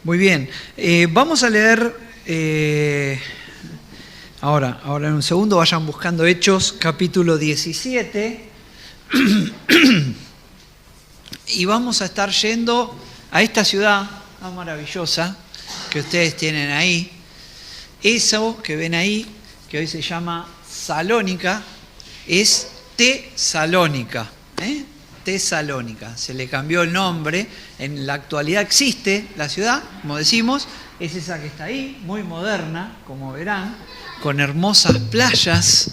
Muy bien. Vamos a leer, ahora en un segundo, vayan buscando Hechos, capítulo 17. Y vamos a estar yendo a esta ciudad tan maravillosa que ustedes tienen ahí. Eso que ven ahí, que hoy se llama Salónica, es Tesalónica. Tesalónica, se le cambió el nombre. En la actualidad existe la ciudad, como decimos, es esa que está ahí, muy moderna, como verán, con hermosas playas,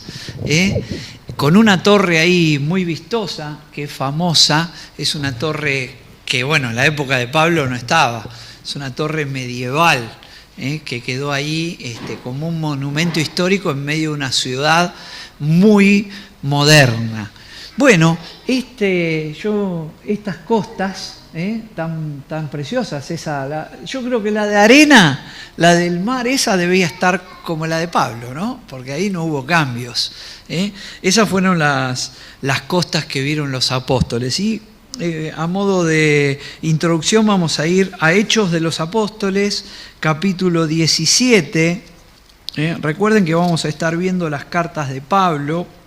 con una torre ahí muy vistosa, que es famosa. Es una torre que, bueno, en la época de Pablo no estaba, es una torre medieval, que quedó ahí como un monumento histórico en medio de una ciudad muy moderna. Bueno, estas costas tan preciosas, yo creo que la de arena, la del mar, esa debía estar como la de Pablo, ¿no? Porque ahí no hubo cambios. Esas fueron las costas que vieron los apóstoles. Y a modo de introducción vamos a ir a Hechos de los Apóstoles, capítulo 17. Recuerden que vamos a estar viendo las cartas de Pablo.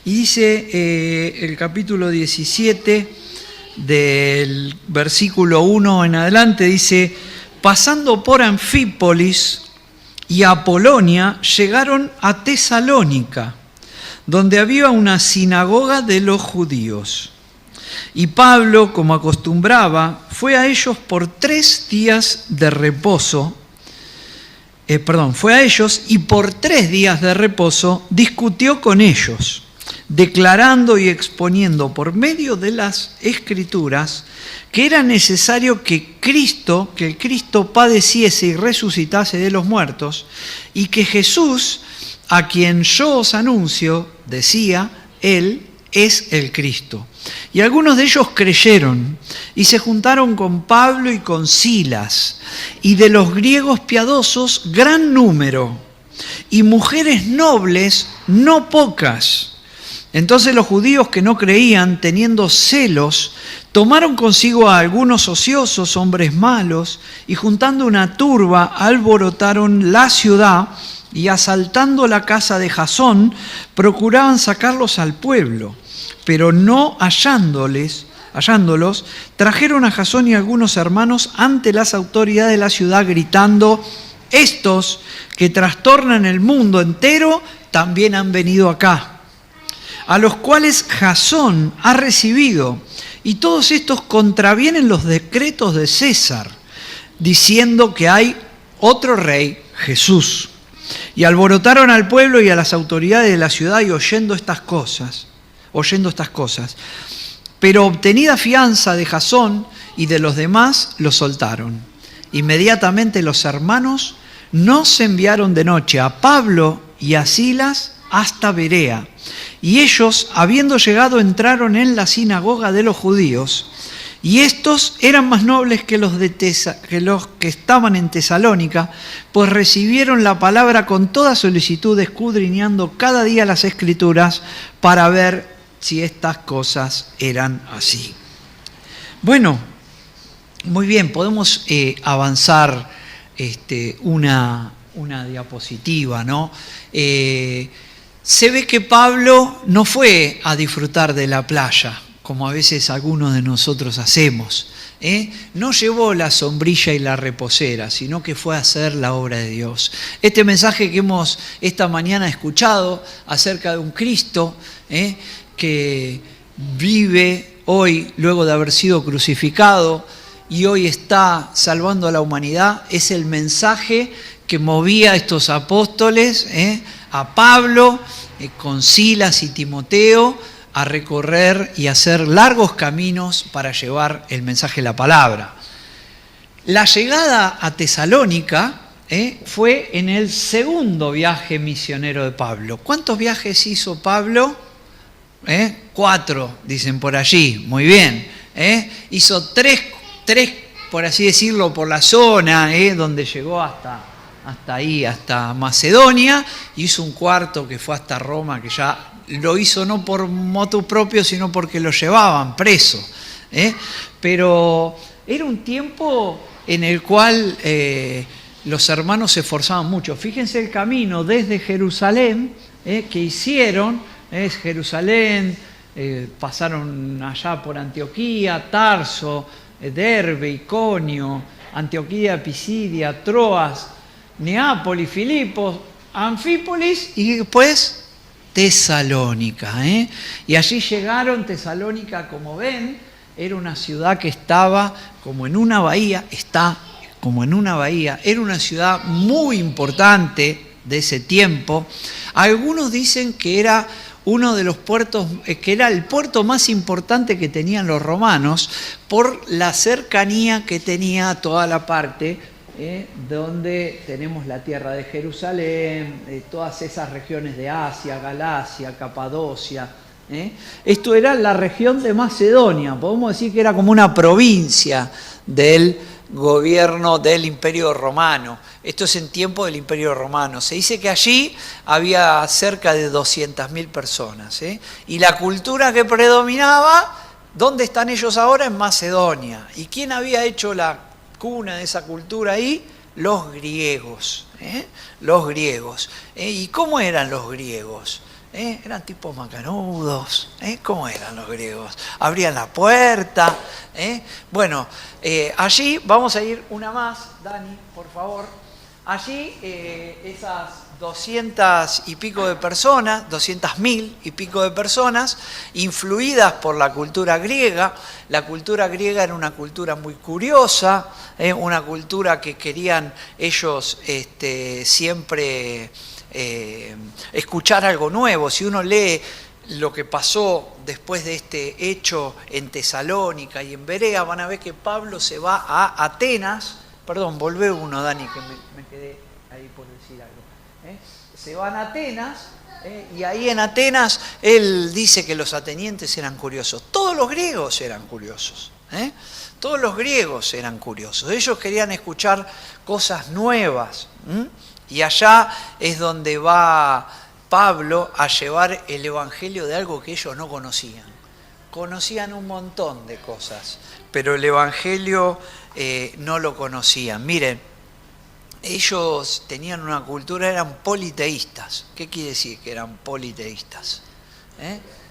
Y dice el capítulo 17, del versículo 1 en adelante, dice: pasando por Anfípolis y Apolonia, llegaron a Tesalónica, donde había una sinagoga de los judíos. Y Pablo, como acostumbraba, fue a ellos por 3 días de reposo. Fue a ellos y por 3 días de reposo discutió con ellos, declarando y exponiendo por medio de las Escrituras que era necesario que el Cristo padeciese y resucitase de los muertos, y que Jesús, a quien yo os anuncio, decía, Él es el Cristo. Y algunos de ellos creyeron y se juntaron con Pablo y con Silas, y de los griegos piadosos gran número, y mujeres nobles no pocas. Entonces los judíos que no creían, teniendo celos, tomaron consigo a algunos ociosos, hombres malos, y juntando una turba, alborotaron la ciudad, y asaltando la casa de Jasón, procuraban sacarlos al pueblo. Pero no hallándolos, trajeron a Jasón y a algunos hermanos ante las autoridades de la ciudad, gritando: estos que trastornan el mundo entero también han venido acá, a los cuales Jasón ha recibido, y todos estos contravienen los decretos de César, diciendo que hay otro rey, Jesús. Y alborotaron al pueblo y a las autoridades de la ciudad, y oyendo estas cosas, pero obtenida fianza de Jasón y de los demás, los soltaron. Inmediatamente los hermanos nos enviaron de noche a Pablo y a Silas hasta Berea. Y ellos, habiendo llegado, entraron en la sinagoga de los judíos. Y estos eran más nobles que los que estaban en Tesalónica, pues recibieron la palabra con toda solicitud, escudriñando cada día las Escrituras para ver si estas cosas eran así. Bueno, muy bien, podemos avanzar una diapositiva, ¿no? Se ve que Pablo no fue a disfrutar de la playa, como a veces algunos de nosotros hacemos. No llevó la sombrilla y la reposera, sino que fue a hacer la obra de Dios. Este mensaje que hemos esta mañana escuchado acerca de un Cristo que vive hoy luego de haber sido crucificado y hoy está salvando a la humanidad, es el mensaje que movía a estos apóstoles, a Pablo, con Silas y Timoteo, a recorrer y hacer largos caminos para llevar el mensaje de la palabra. La llegada a Tesalónica fue en el segundo viaje misionero de Pablo. ¿Cuántos viajes hizo Pablo? 4, dicen por allí. Muy bien. Hizo tres, por así decirlo, por la zona, donde llegó hasta ahí, hasta Macedonia. Hizo un cuarto que fue hasta Roma, que ya lo hizo no por motu propio, sino porque lo llevaban preso. Pero era un tiempo en el cual los hermanos se esforzaban mucho. Fíjense el camino desde Jerusalén que hicieron, Jerusalén, pasaron allá por Antioquía, Tarso, Derbe, Iconio, Antioquía, Pisidia, Troas, Neápolis, Filipos, Anfípolis y después Tesalónica. Y allí llegaron. Tesalónica, como ven, era una ciudad que estaba como en una bahía, está como en una bahía, era una ciudad muy importante de ese tiempo. Algunos dicen que era uno de los puertos, que era el puerto más importante que tenían los romanos por la cercanía que tenía toda la parte donde tenemos la tierra de Jerusalén, todas esas regiones de Asia, Galacia, Capadocia. Esto era la región de Macedonia, podemos decir que era como una provincia del gobierno del Imperio Romano. Esto es en tiempo del Imperio Romano. Se dice que allí había cerca de 200.000 personas. Y la cultura que predominaba, ¿dónde están ellos ahora? En Macedonia. ¿Y quién había hecho la cuna de esa cultura ahí? Los griegos. Los griegos. ¿Y cómo eran los griegos? Eran tipos macanudos. ¿Cómo eran los griegos? Abrían la puerta. Bueno, allí vamos a ir una más, Dani, por favor. Allí esas 200 y pico de personas, 200.000 y pico de personas, influidas por la cultura griega. La cultura griega era una cultura muy curiosa, una cultura que querían ellos siempre escuchar algo nuevo. Si uno lee lo que pasó después de este hecho en Tesalónica y en Berea, van a ver que Pablo se va a Atenas. Perdón, volvé uno, Dani, que me quedé ahí por decir algo. Se van a Atenas, y ahí en Atenas él dice que los atenienses eran curiosos. Todos los griegos eran curiosos. Todos los griegos eran curiosos. Ellos querían escuchar cosas nuevas. Y allá es donde va Pablo a llevar el evangelio de algo que ellos no conocían. Conocían un montón de cosas, pero el evangelio no lo conocían. Miren, ellos tenían una cultura, eran politeístas. ¿Qué quiere decir que eran politeístas?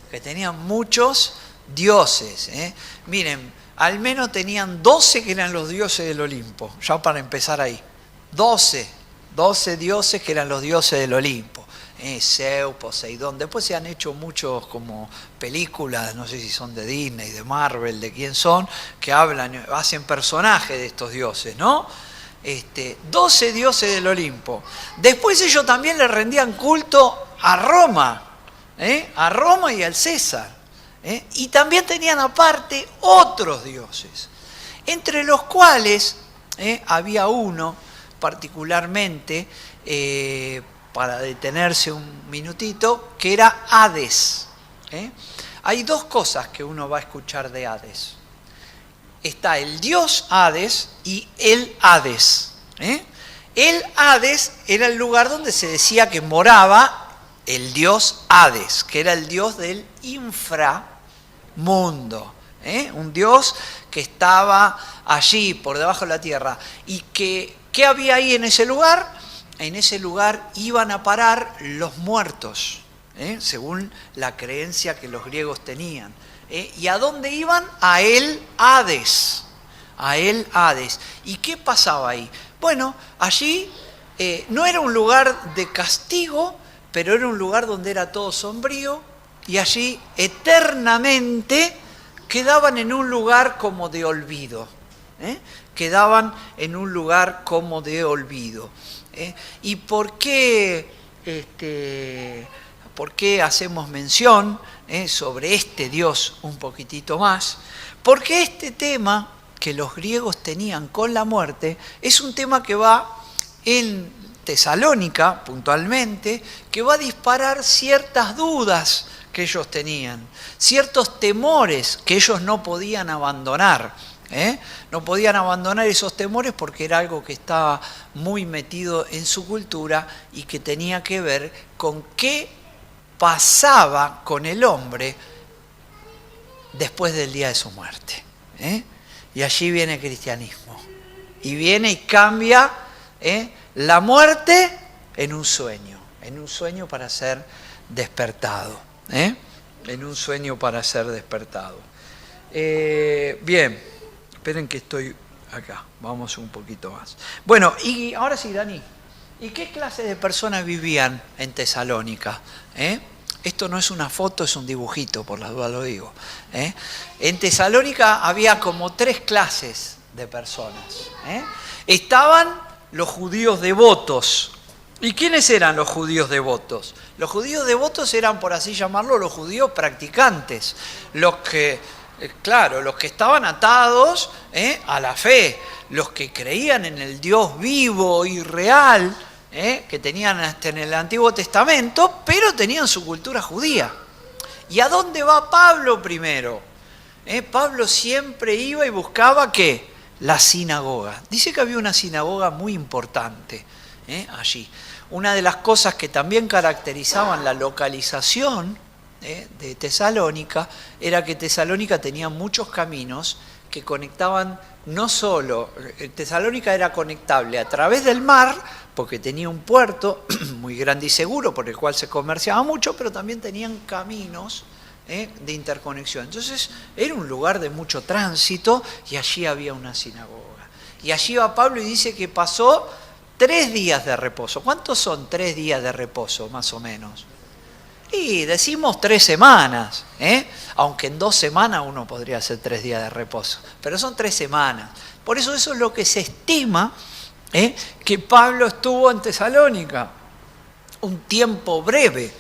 Que tenían muchos dioses. Miren, al menos tenían 12 que eran los dioses del Olimpo, ya para empezar ahí. 12 dioses que eran los dioses del Olimpo. Zeus, Poseidón. Después se han hecho muchos como películas, no sé si son de Disney, de Marvel, de quién son, que hablan, hacen personajes de estos dioses, ¿no? 12 dioses del Olimpo. Después ellos también le rendían culto a Roma y al César. Y también tenían aparte otros dioses, entre los cuales había uno particularmente, para detenerse un minutito, que era Hades. Hay dos cosas que uno va a escuchar de Hades. Está el dios Hades y el Hades. El Hades era el lugar donde se decía que moraba el dios Hades, que era el dios del inframundo. Un dios que estaba allí por debajo de la tierra. ¿Y qué había ahí en ese lugar? En ese lugar iban a parar los muertos, según la creencia que los griegos tenían. ¿Y a dónde iban? A el Hades. A el Hades. ¿Y qué pasaba ahí? Bueno, allí no era un lugar de castigo, pero era un lugar donde era todo sombrío, y allí eternamente quedaban en un lugar como de olvido. Quedaban en un lugar como de olvido. ¿Y por qué hacemos mención sobre este Dios un poquitito más? Porque este tema que los griegos tenían con la muerte es un tema que va en Tesalónica, puntualmente, que va a disparar ciertas dudas que ellos tenían, ciertos temores que ellos no podían abandonar. No podían abandonar esos temores porque era algo que estaba muy metido en su cultura y que tenía que ver con qué pasaba con el hombre después del día de su muerte. Y allí viene el cristianismo y viene y cambia la muerte en un sueño para ser despertado. En un sueño para ser despertado. Bien, esperen que estoy acá, vamos un poquito más. Bueno, y ahora sí, Dani, ¿y qué clase de personas vivían en Tesalónica? Esto no es una foto, es un dibujito, por las dudas lo digo. En Tesalónica había como 3 clases de personas. Estaban los judíos devotos. ¿Y quiénes eran los judíos devotos? Los judíos devotos eran, por así llamarlo, los judíos practicantes. Los que estaban atados a la fe, los que creían en el Dios vivo y real, que tenían hasta en el Antiguo Testamento, pero tenían su cultura judía. ¿Y a dónde va Pablo primero? Pablo siempre iba y buscaba, ¿qué? La sinagoga. Dice que había una sinagoga muy importante allí. Una de las cosas que también caracterizaban la localización de Tesalónica era que Tesalónica tenía muchos caminos que conectaban no solo, Tesalónica era conectable a través del mar, porque tenía un puerto muy grande y seguro por el cual se comerciaba mucho, pero también tenían caminos de interconexión. Entonces era un lugar de mucho tránsito y allí había una sinagoga. Y allí va Pablo y dice que pasó 3 días de reposo. ¿Cuántos son 3 días de reposo, más o menos? Y decimos 3 semanas, aunque en 2 semanas uno podría hacer 3 días de reposo, pero son 3 semanas. Por eso es lo que se estima que Pablo estuvo en Tesalónica, un tiempo breve.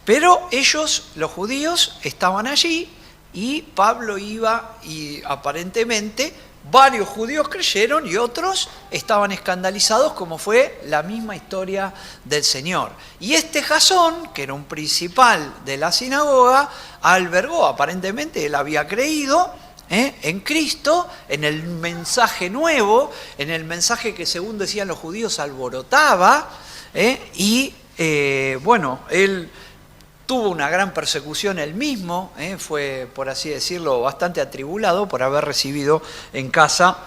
Pero ellos, los judíos, estaban allí y Pablo iba y aparentemente varios judíos creyeron y otros estaban escandalizados, como fue la misma historia del Señor. Y este Jasón, que era un principal de la sinagoga, albergó, aparentemente él había creído en Cristo, en el mensaje nuevo, en el mensaje que según decían los judíos alborotaba, bueno, él tuvo una gran persecución él mismo, fue, por así decirlo, bastante atribulado por haber recibido en casa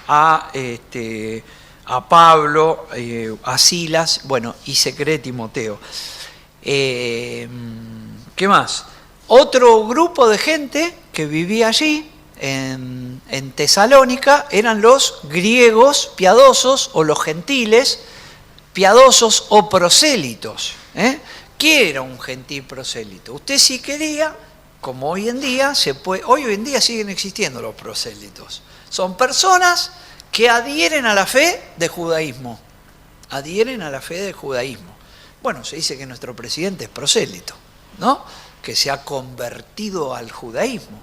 a Pablo, a Silas, bueno, y se cree Timoteo. ¿Qué más? Otro grupo de gente que vivía allí, en Tesalónica, eran los griegos piadosos o los gentiles piadosos o prosélitos. ¿Qué era un gentil prosélito? Usted si quería, como hoy en día, hoy en día siguen existiendo los prosélitos. Son personas que adhieren a la fe del judaísmo. Adhieren a la fe del judaísmo. Bueno, se dice que nuestro presidente es prosélito, ¿no? Que se ha convertido al judaísmo.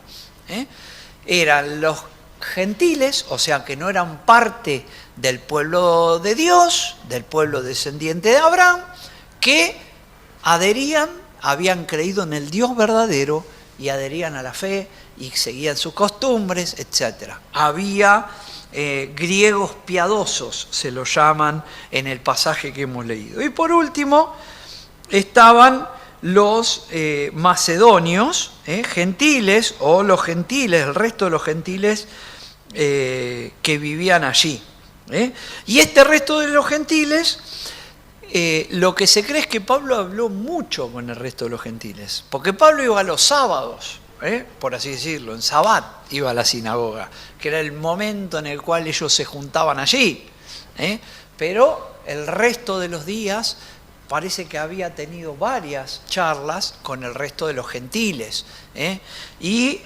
Eran los gentiles, o sea que no eran parte del pueblo de Dios, del pueblo descendiente de Abraham, que adherían, habían creído en el Dios verdadero y adherían a la fe y seguían sus costumbres, etc. Había griegos piadosos, se lo llaman en el pasaje que hemos leído. Y por último, estaban los macedonios, gentiles, o los gentiles, el resto de los gentiles que vivían allí. Y este resto de los gentiles, lo que se cree es que Pablo habló mucho con el resto de los gentiles, porque Pablo iba a los sábados, por así decirlo, en Sabbat iba a la sinagoga, que era el momento en el cual ellos se juntaban allí, pero el resto de los días parece que había tenido varias charlas con el resto de los gentiles, y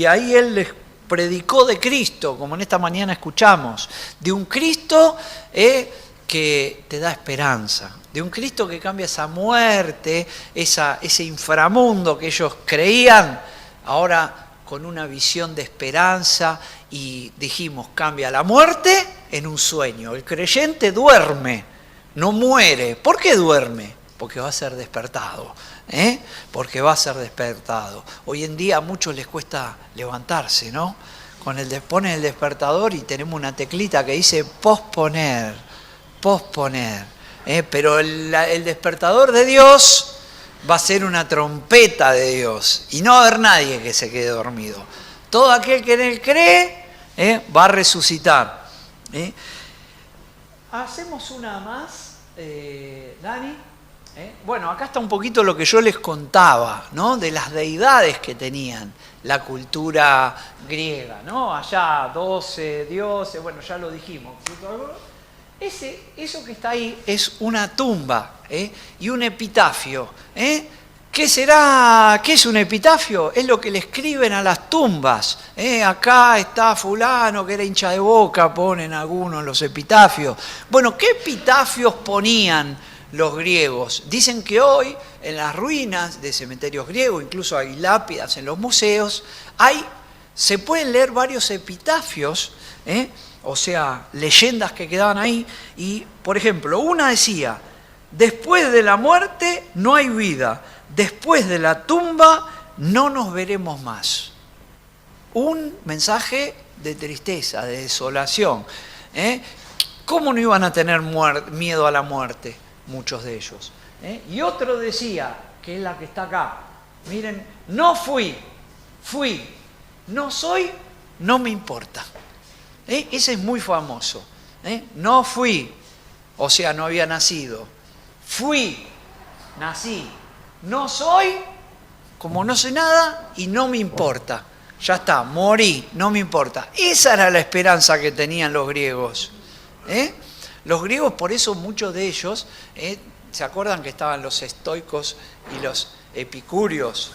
ahí él les predicó de Cristo, como en esta mañana escuchamos, de un Cristo que te da esperanza, de un Cristo que cambia esa muerte, ese inframundo que ellos creían, ahora con una visión de esperanza, y dijimos, cambia la muerte en un sueño. El creyente duerme, no muere. ¿Por qué duerme? Porque va a ser despertado, porque va a ser despertado. Hoy en día a muchos les cuesta levantarse, ¿no? Ponen el despertador y tenemos una teclita que dice posponer, pero el despertador de Dios va a ser una trompeta de Dios y no va a haber nadie que se quede dormido. Todo aquel que en él cree va a resucitar. Hacemos una más, Dani. Bueno, acá está un poquito lo que yo les contaba, ¿no? De las deidades que tenían la cultura griega, ¿no? Allá 12 dioses, bueno, ya lo dijimos. Eso que está ahí es una tumba y un epitafio. ¿Qué será? ¿Qué es un epitafio? Es lo que le escriben a las tumbas. Acá está fulano que era hincha de Boca, ponen algunos los epitafios. Bueno, ¿qué epitafios ponían los griegos? Dicen que hoy en las ruinas de cementerios griegos, incluso hay lápidas en los museos, se pueden leer varios epitafios, o sea, leyendas que quedaban ahí. Y, por ejemplo, una decía: después de la muerte no hay vida, después de la tumba no nos veremos más. Un mensaje de tristeza, de desolación. ¿Cómo no iban a tener miedo a la muerte? Muchos de ellos. Y otro decía, que es la que está acá, miren, no fui, no soy, no me importa. Ese es muy famoso. No fui, o sea, no había nacido. Fui, nací. No soy, como no sé nada, y no me importa. Ya está, morí, no me importa. Esa era la esperanza que tenían los griegos. Los griegos, por eso muchos de ellos, ¿se acuerdan que estaban los estoicos y los epicúreos?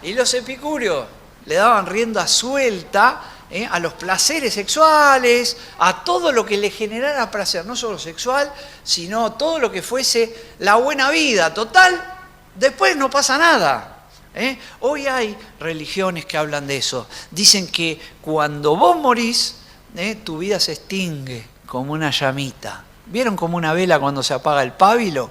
Y los epicúreos le daban rienda suelta a los placeres sexuales, a todo lo que le generara placer, no solo sexual, sino todo lo que fuese la buena vida. Total, después no pasa nada. Hoy hay religiones que hablan de eso. Dicen que cuando vos morís, tu vida se extingue como una llamita. ¿Vieron como una vela cuando se apaga el pábilo?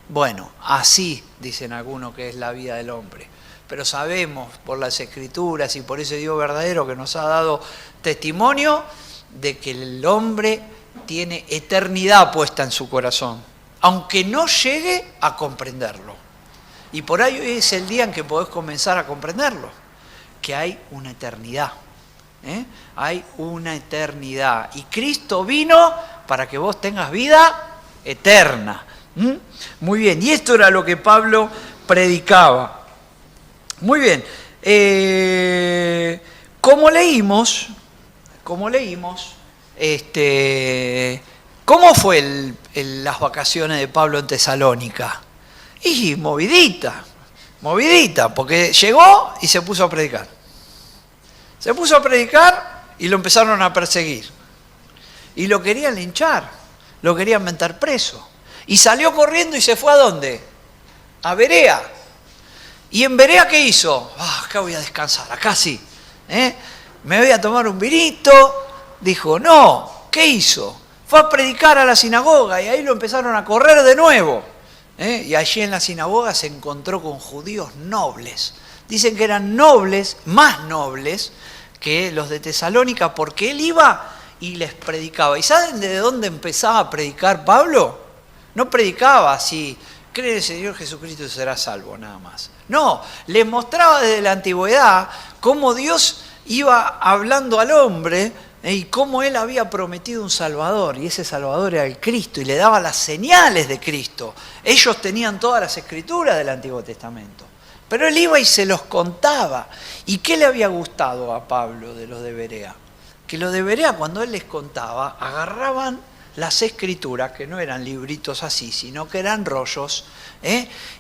Bueno, así dicen algunos que es la vida del hombre. Pero sabemos por las Escrituras y por ese Dios verdadero que nos ha dado testimonio de que el hombre tiene eternidad puesta en su corazón, aunque no llegue a comprenderlo. Y por ahí hoy es el día en que podés comenzar a comprenderlo, que hay una eternidad. Hay una eternidad. Y Cristo vino para que vos tengas vida eterna. Muy bien, y esto era lo que Pablo predicaba. Muy bien, como leímos, ¿cómo fue las vacaciones de Pablo en Tesalónica? Y movidita, porque llegó y se puso a predicar. Se puso a predicar y lo empezaron a perseguir. Y lo querían linchar, lo querían meter preso. Y salió corriendo y se fue ¿a dónde? A Berea. ¿Y en Berea qué hizo? Acá voy a descansar, acá sí. Me voy a tomar un vinito. Dijo, no, ¿qué hizo? Fue a predicar a la sinagoga y ahí lo empezaron a correr de nuevo. Y allí en la sinagoga se encontró con judíos nobles. Dicen que eran nobles, más nobles que los de Tesalónica, porque él iba y les predicaba. ¿Y saben de dónde empezaba a predicar Pablo? No predicaba así, cree en el Señor Jesucristo y será salvo, nada más. No, les mostraba desde la antigüedad cómo Dios iba hablando al hombre y cómo él había prometido un Salvador, y ese Salvador era el Cristo, y le daba las señales de Cristo. Ellos tenían todas las escrituras del Antiguo Testamento, pero él iba y se los contaba. ¿Y qué le había gustado a Pablo de los de Berea? Que los de Berea, cuando él les contaba, agarraban las escrituras, que no eran libritos así, sino que eran rollos,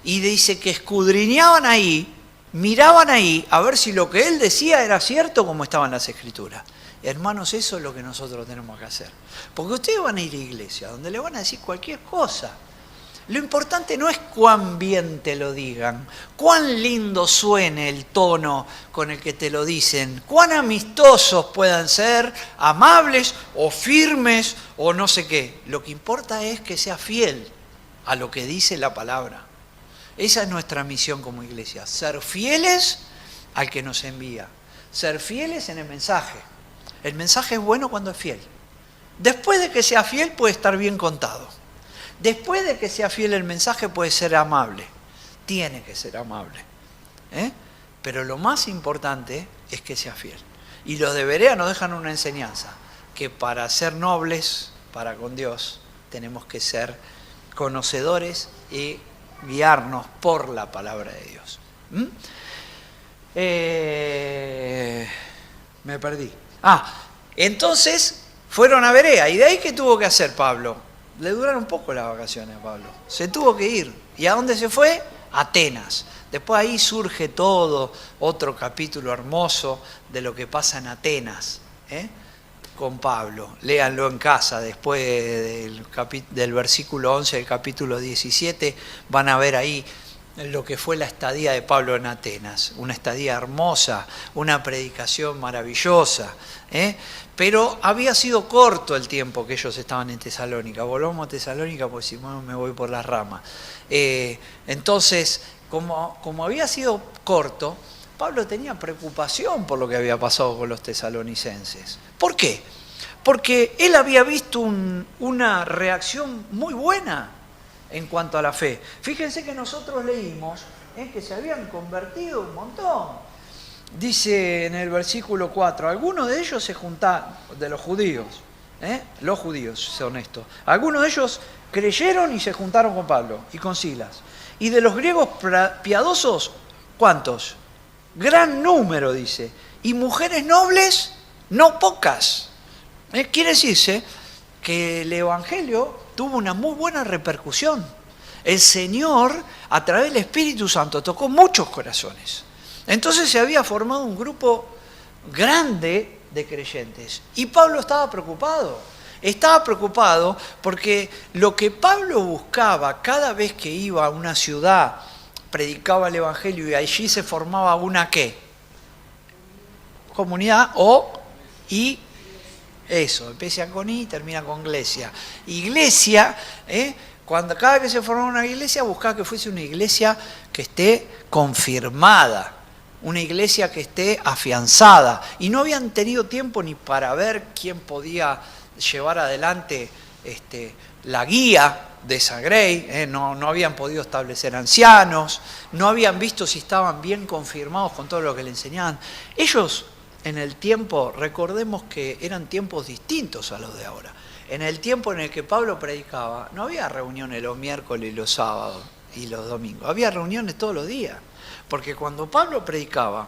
y dice que escudriñaban ahí, miraban ahí, a ver si lo que él decía era cierto como estaban las escrituras. Hermanos, eso es lo que nosotros tenemos que hacer. Porque ustedes van a ir a iglesia, donde le van a decir cualquier cosa. Lo importante no es cuán bien te lo digan, cuán lindo suene el tono con el que te lo dicen, cuán amistosos puedan ser, amables o firmes o no sé qué. Lo que importa es que sea fiel a lo que dice la palabra. Esa es nuestra misión como iglesia, ser fieles al que nos envía, ser fieles en el mensaje. El mensaje es bueno cuando es fiel. Después de que sea fiel puede estar bien contado. Después de que sea fiel el mensaje puede ser amable. Tiene que ser amable. Pero lo más importante es que sea fiel. Y los de Berea nos dejan una enseñanza, que para ser nobles para con Dios tenemos que ser conocedores y guiarnos por la palabra de Dios. Me perdí. Entonces fueron a Berea. ¿Y de ahí qué tuvo que hacer Pablo? Le duraron un poco las vacaciones a Pablo. Se tuvo que ir. ¿Y a dónde se fue? A Atenas. Después ahí surge todo otro capítulo hermoso de lo que pasa en Atenas, con Pablo. Léanlo en casa, después del versículo 11 del capítulo 17, van a ver ahí lo que fue la estadía de Pablo en Atenas. Una estadía hermosa, una predicación maravillosa, pero había sido corto el tiempo que ellos estaban en Tesalónica. Volvamos a Tesalónica porque si no me voy por las ramas. Entonces, como había sido corto, Pablo tenía preocupación por lo que había pasado con los tesalonicenses. ¿Por qué? Porque él había visto una reacción muy buena en cuanto a la fe. Fíjense que nosotros leímos que se habían convertido un montón. Dice en el versículo 4, algunos de ellos se juntaron, de los judíos son estos, algunos de ellos creyeron y se juntaron con Pablo y con Silas. Y de los griegos piadosos, ¿cuántos? Gran número, dice. Y mujeres nobles, no pocas. Quiere decirse que el Evangelio tuvo una muy buena repercusión. El Señor, a través del Espíritu Santo, tocó muchos corazones. Entonces se había formado un grupo grande de creyentes. Y Pablo estaba preocupado. Estaba preocupado porque lo que Pablo buscaba cada vez que iba a una ciudad, predicaba el Evangelio y allí se formaba una ¿qué? Comunidad empieza con I y termina con iglesia. Iglesia, cada vez que se formaba una iglesia, buscaba que fuese una iglesia que esté confirmada, una iglesia que esté afianzada. Y no habían tenido tiempo ni para ver quién podía llevar adelante la guía de esa Grey, no habían podido establecer ancianos, no habían visto si estaban bien confirmados con todo lo que le enseñaban. Ellos en el tiempo, recordemos que eran tiempos distintos a los de ahora. En el tiempo en el que Pablo predicaba, no había reuniones los miércoles, los sábados y los domingos, había reuniones todos los días, porque cuando Pablo predicaba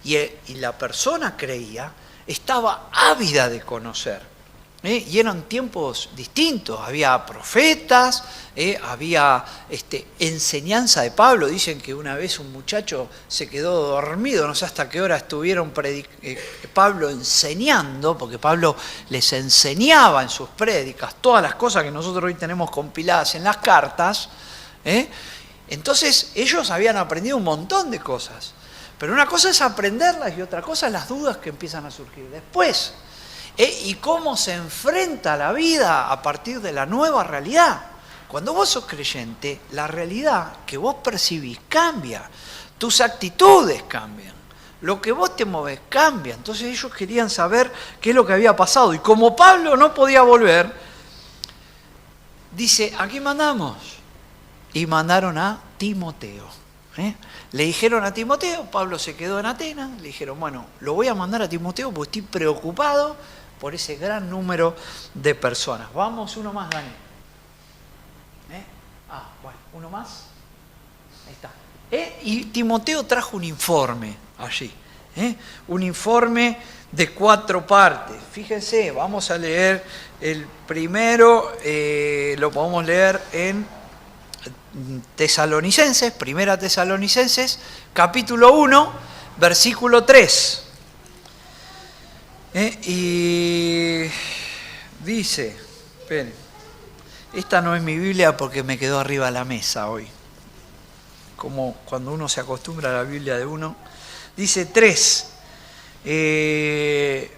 y la persona creía, estaba ávida de conocer. Y eran tiempos distintos, había profetas, había enseñanza de Pablo. Dicen que una vez un muchacho se quedó dormido, no sé hasta qué hora estuvieron Pablo enseñando, porque Pablo les enseñaba en sus prédicas todas las cosas que nosotros hoy tenemos compiladas en las cartas. Entonces ellos habían aprendido un montón de cosas, pero una cosa es aprenderlas y otra cosa es las dudas que empiezan a surgir después. Y cómo se enfrenta la vida a partir de la nueva realidad. Cuando vos sos creyente, la realidad que vos percibís cambia, tus actitudes cambian, lo que vos te movés cambia. Entonces ellos querían saber qué es lo que había pasado. Y como Pablo no podía volver, dice, aquí mandamos. Y mandaron a Timoteo. Le dijeron a Timoteo, Pablo se quedó en Atenas, le dijeron, bueno, lo voy a mandar a Timoteo porque estoy preocupado por ese gran número de personas. Vamos, uno más, Dani. Bueno, uno más. Ahí está. Y Timoteo trajo un informe allí. Un informe de 4 partes. Fíjense, vamos a leer el primero, lo podemos leer en Tesalonicenses, Primera Tesalonicenses, capítulo 1, versículo 3. Y dice, esperen, esta no es mi Biblia porque me quedó arriba de la mesa hoy, como cuando uno se acostumbra a la Biblia de uno. Dice 3,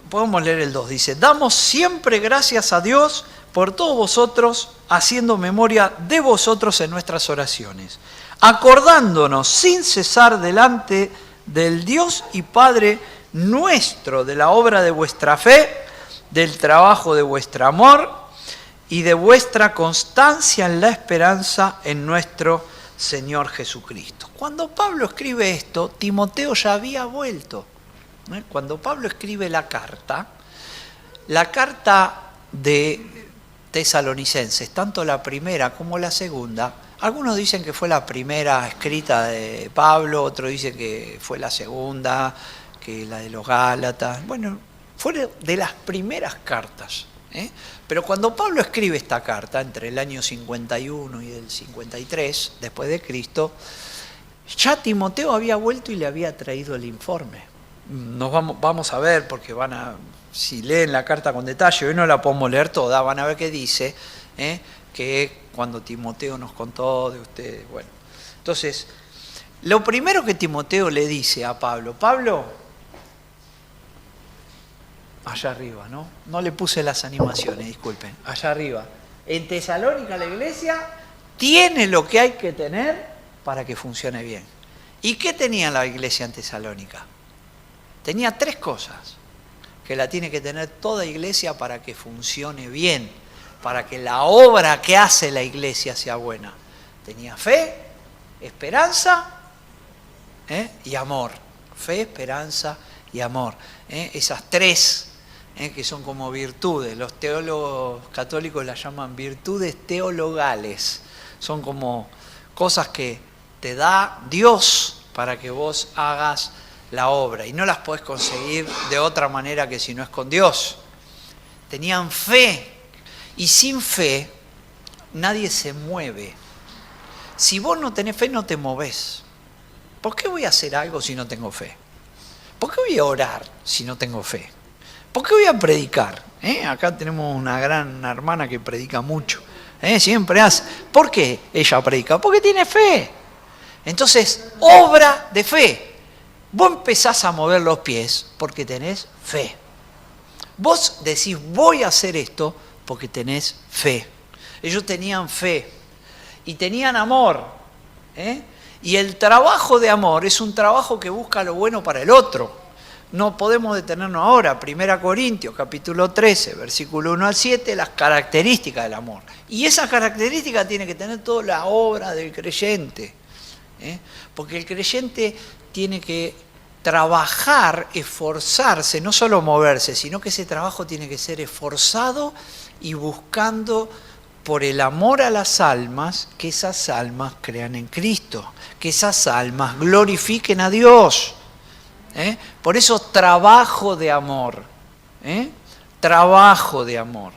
podemos leer el 2, dice, damos siempre gracias a Dios por todos vosotros, haciendo memoria de vosotros en nuestras oraciones, acordándonos sin cesar delante del Dios y Padre nuestro de la obra de vuestra fe, del trabajo de vuestro amor y de vuestra constancia en la esperanza en nuestro Señor Jesucristo. Cuando Pablo escribe esto, Timoteo ya había vuelto. Cuando Pablo escribe la carta de Tesalonicenses, tanto la primera como la segunda, algunos dicen que fue la primera escrita de Pablo, otros dicen que fue la segunda, que la de los Gálatas. Bueno, fue de las primeras cartas. Pero cuando Pablo escribe esta carta, entre el año 51 y el 53, después de Cristo, ya Timoteo había vuelto y le había traído el informe. Vamos a ver, porque si leen la carta con detalle, hoy no la podemos leer toda, van a ver qué dice, que cuando Timoteo nos contó de ustedes. Bueno, entonces, lo primero que Timoteo le dice a Pablo, allá arriba, ¿no? No le puse las animaciones, disculpen, allá arriba. En Tesalónica la iglesia tiene lo que hay que tener para que funcione bien. ¿Y qué tenía la iglesia en Tesalónica? Tenía 3 cosas que la tiene que tener toda iglesia para que funcione bien, para que la obra que hace la iglesia sea buena. Tenía fe, esperanza y amor. Fe, esperanza y amor. Esas 3 que son como virtudes. Los teólogos católicos las llaman virtudes teologales. Son como cosas que te da Dios para que vos hagas la obra. Y no las podés conseguir de otra manera que si no es con Dios. Tenían fe. Y sin fe nadie se mueve. Si vos no tenés fe, no te movés. ¿Por qué voy a hacer algo si no tengo fe? ¿Por qué voy a orar si no tengo fe? ¿Por qué voy a predicar? Acá tenemos una gran hermana que predica mucho. Siempre hace. ¿Por qué ella predica? Porque tiene fe. Entonces, obra de fe. Vos empezás a mover los pies porque tenés fe. Vos decís, voy a hacer esto porque tenés fe. Ellos tenían fe y tenían amor. Y el trabajo de amor es un trabajo que busca lo bueno para el otro. No podemos detenernos ahora. 1 Corintios, capítulo 13, versículo 1 al 7, las características del amor. Y esa característica tiene que tener toda la obra del creyente. Porque el creyente tiene que trabajar, esforzarse, no solo moverse, sino que ese trabajo tiene que ser esforzado y buscando por el amor a las almas, que esas almas crean en Cristo, que esas almas glorifiquen a Dios. Por eso trabajo de amor. Trabajo de amor.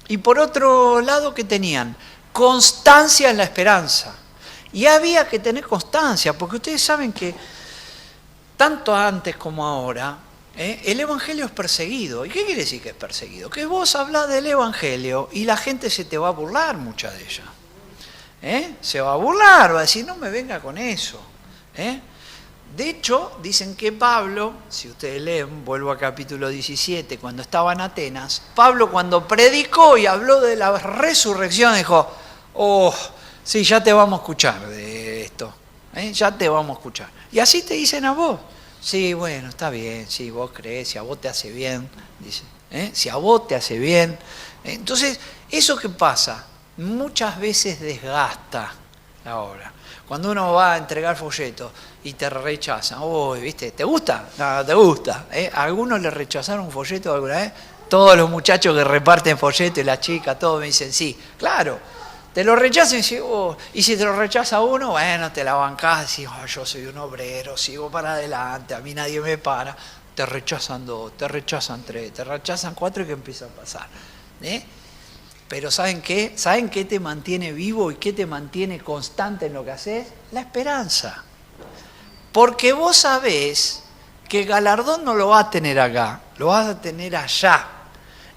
Y por otro lado, ¿qué tenían? Constancia en la esperanza. Y había que tener constancia, porque ustedes saben que tanto antes como ahora, el Evangelio es perseguido. ¿Y qué quiere decir que es perseguido? Que vos hablás del Evangelio y la gente se te va a burlar, mucha de ella. Se va a burlar, va a decir, no me venga con eso. De hecho, dicen que Pablo, si ustedes leen, vuelvo a capítulo 17, cuando estaba en Atenas, Pablo cuando predicó y habló de la resurrección, dijo, sí, ya te vamos a escuchar de esto, ya te vamos a escuchar. Y así te dicen a vos, sí, bueno, está bien, sí, vos crees, si a vos te hace bien, dice, si a vos te hace bien. Entonces, ¿eso qué pasa? Muchas veces desgasta la obra. Cuando uno va a entregar folletos y te rechazan, ¿viste? ¿Te gusta? No, te gusta. ¿A algunos le rechazaron un folleto alguna vez? Todos los muchachos que reparten folletos y las chicas, todos me dicen sí. Claro, te lo rechazan y si te lo rechaza uno, bueno, te la bancás y decís, yo soy un obrero, sigo para adelante, a mí nadie me para. Te rechazan 2, te rechazan 3, te rechazan 4 y que empieza a pasar. Pero ¿saben qué? ¿Saben qué te mantiene vivo y qué te mantiene constante en lo que haces? La esperanza. Porque vos sabés que el galardón no lo vas a tener acá, lo vas a tener allá.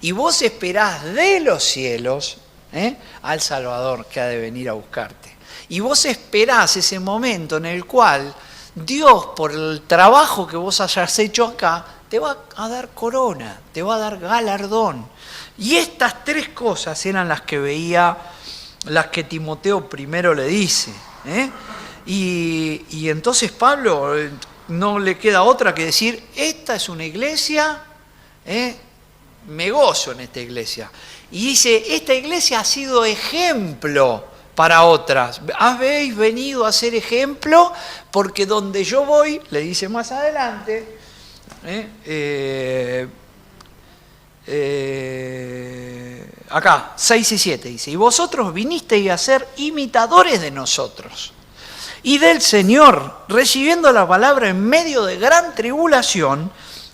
Y vos esperás de los cielos al Salvador que ha de venir a buscarte. Y vos esperás ese momento en el cual Dios, por el trabajo que vos hayas hecho acá, te va a dar corona, te va a dar galardón. Y estas 3 cosas eran las que veía, las que Timoteo primero le dice. Y entonces Pablo no le queda otra que decir, esta es una iglesia, me gozo en esta iglesia. Y dice, esta iglesia ha sido ejemplo para otras. Habéis venido a ser ejemplo porque donde yo voy, le dice más adelante, Acá, 6 y 7 dice, y vosotros vinisteis a ser imitadores de nosotros y del Señor, recibiendo la palabra en medio de gran tribulación,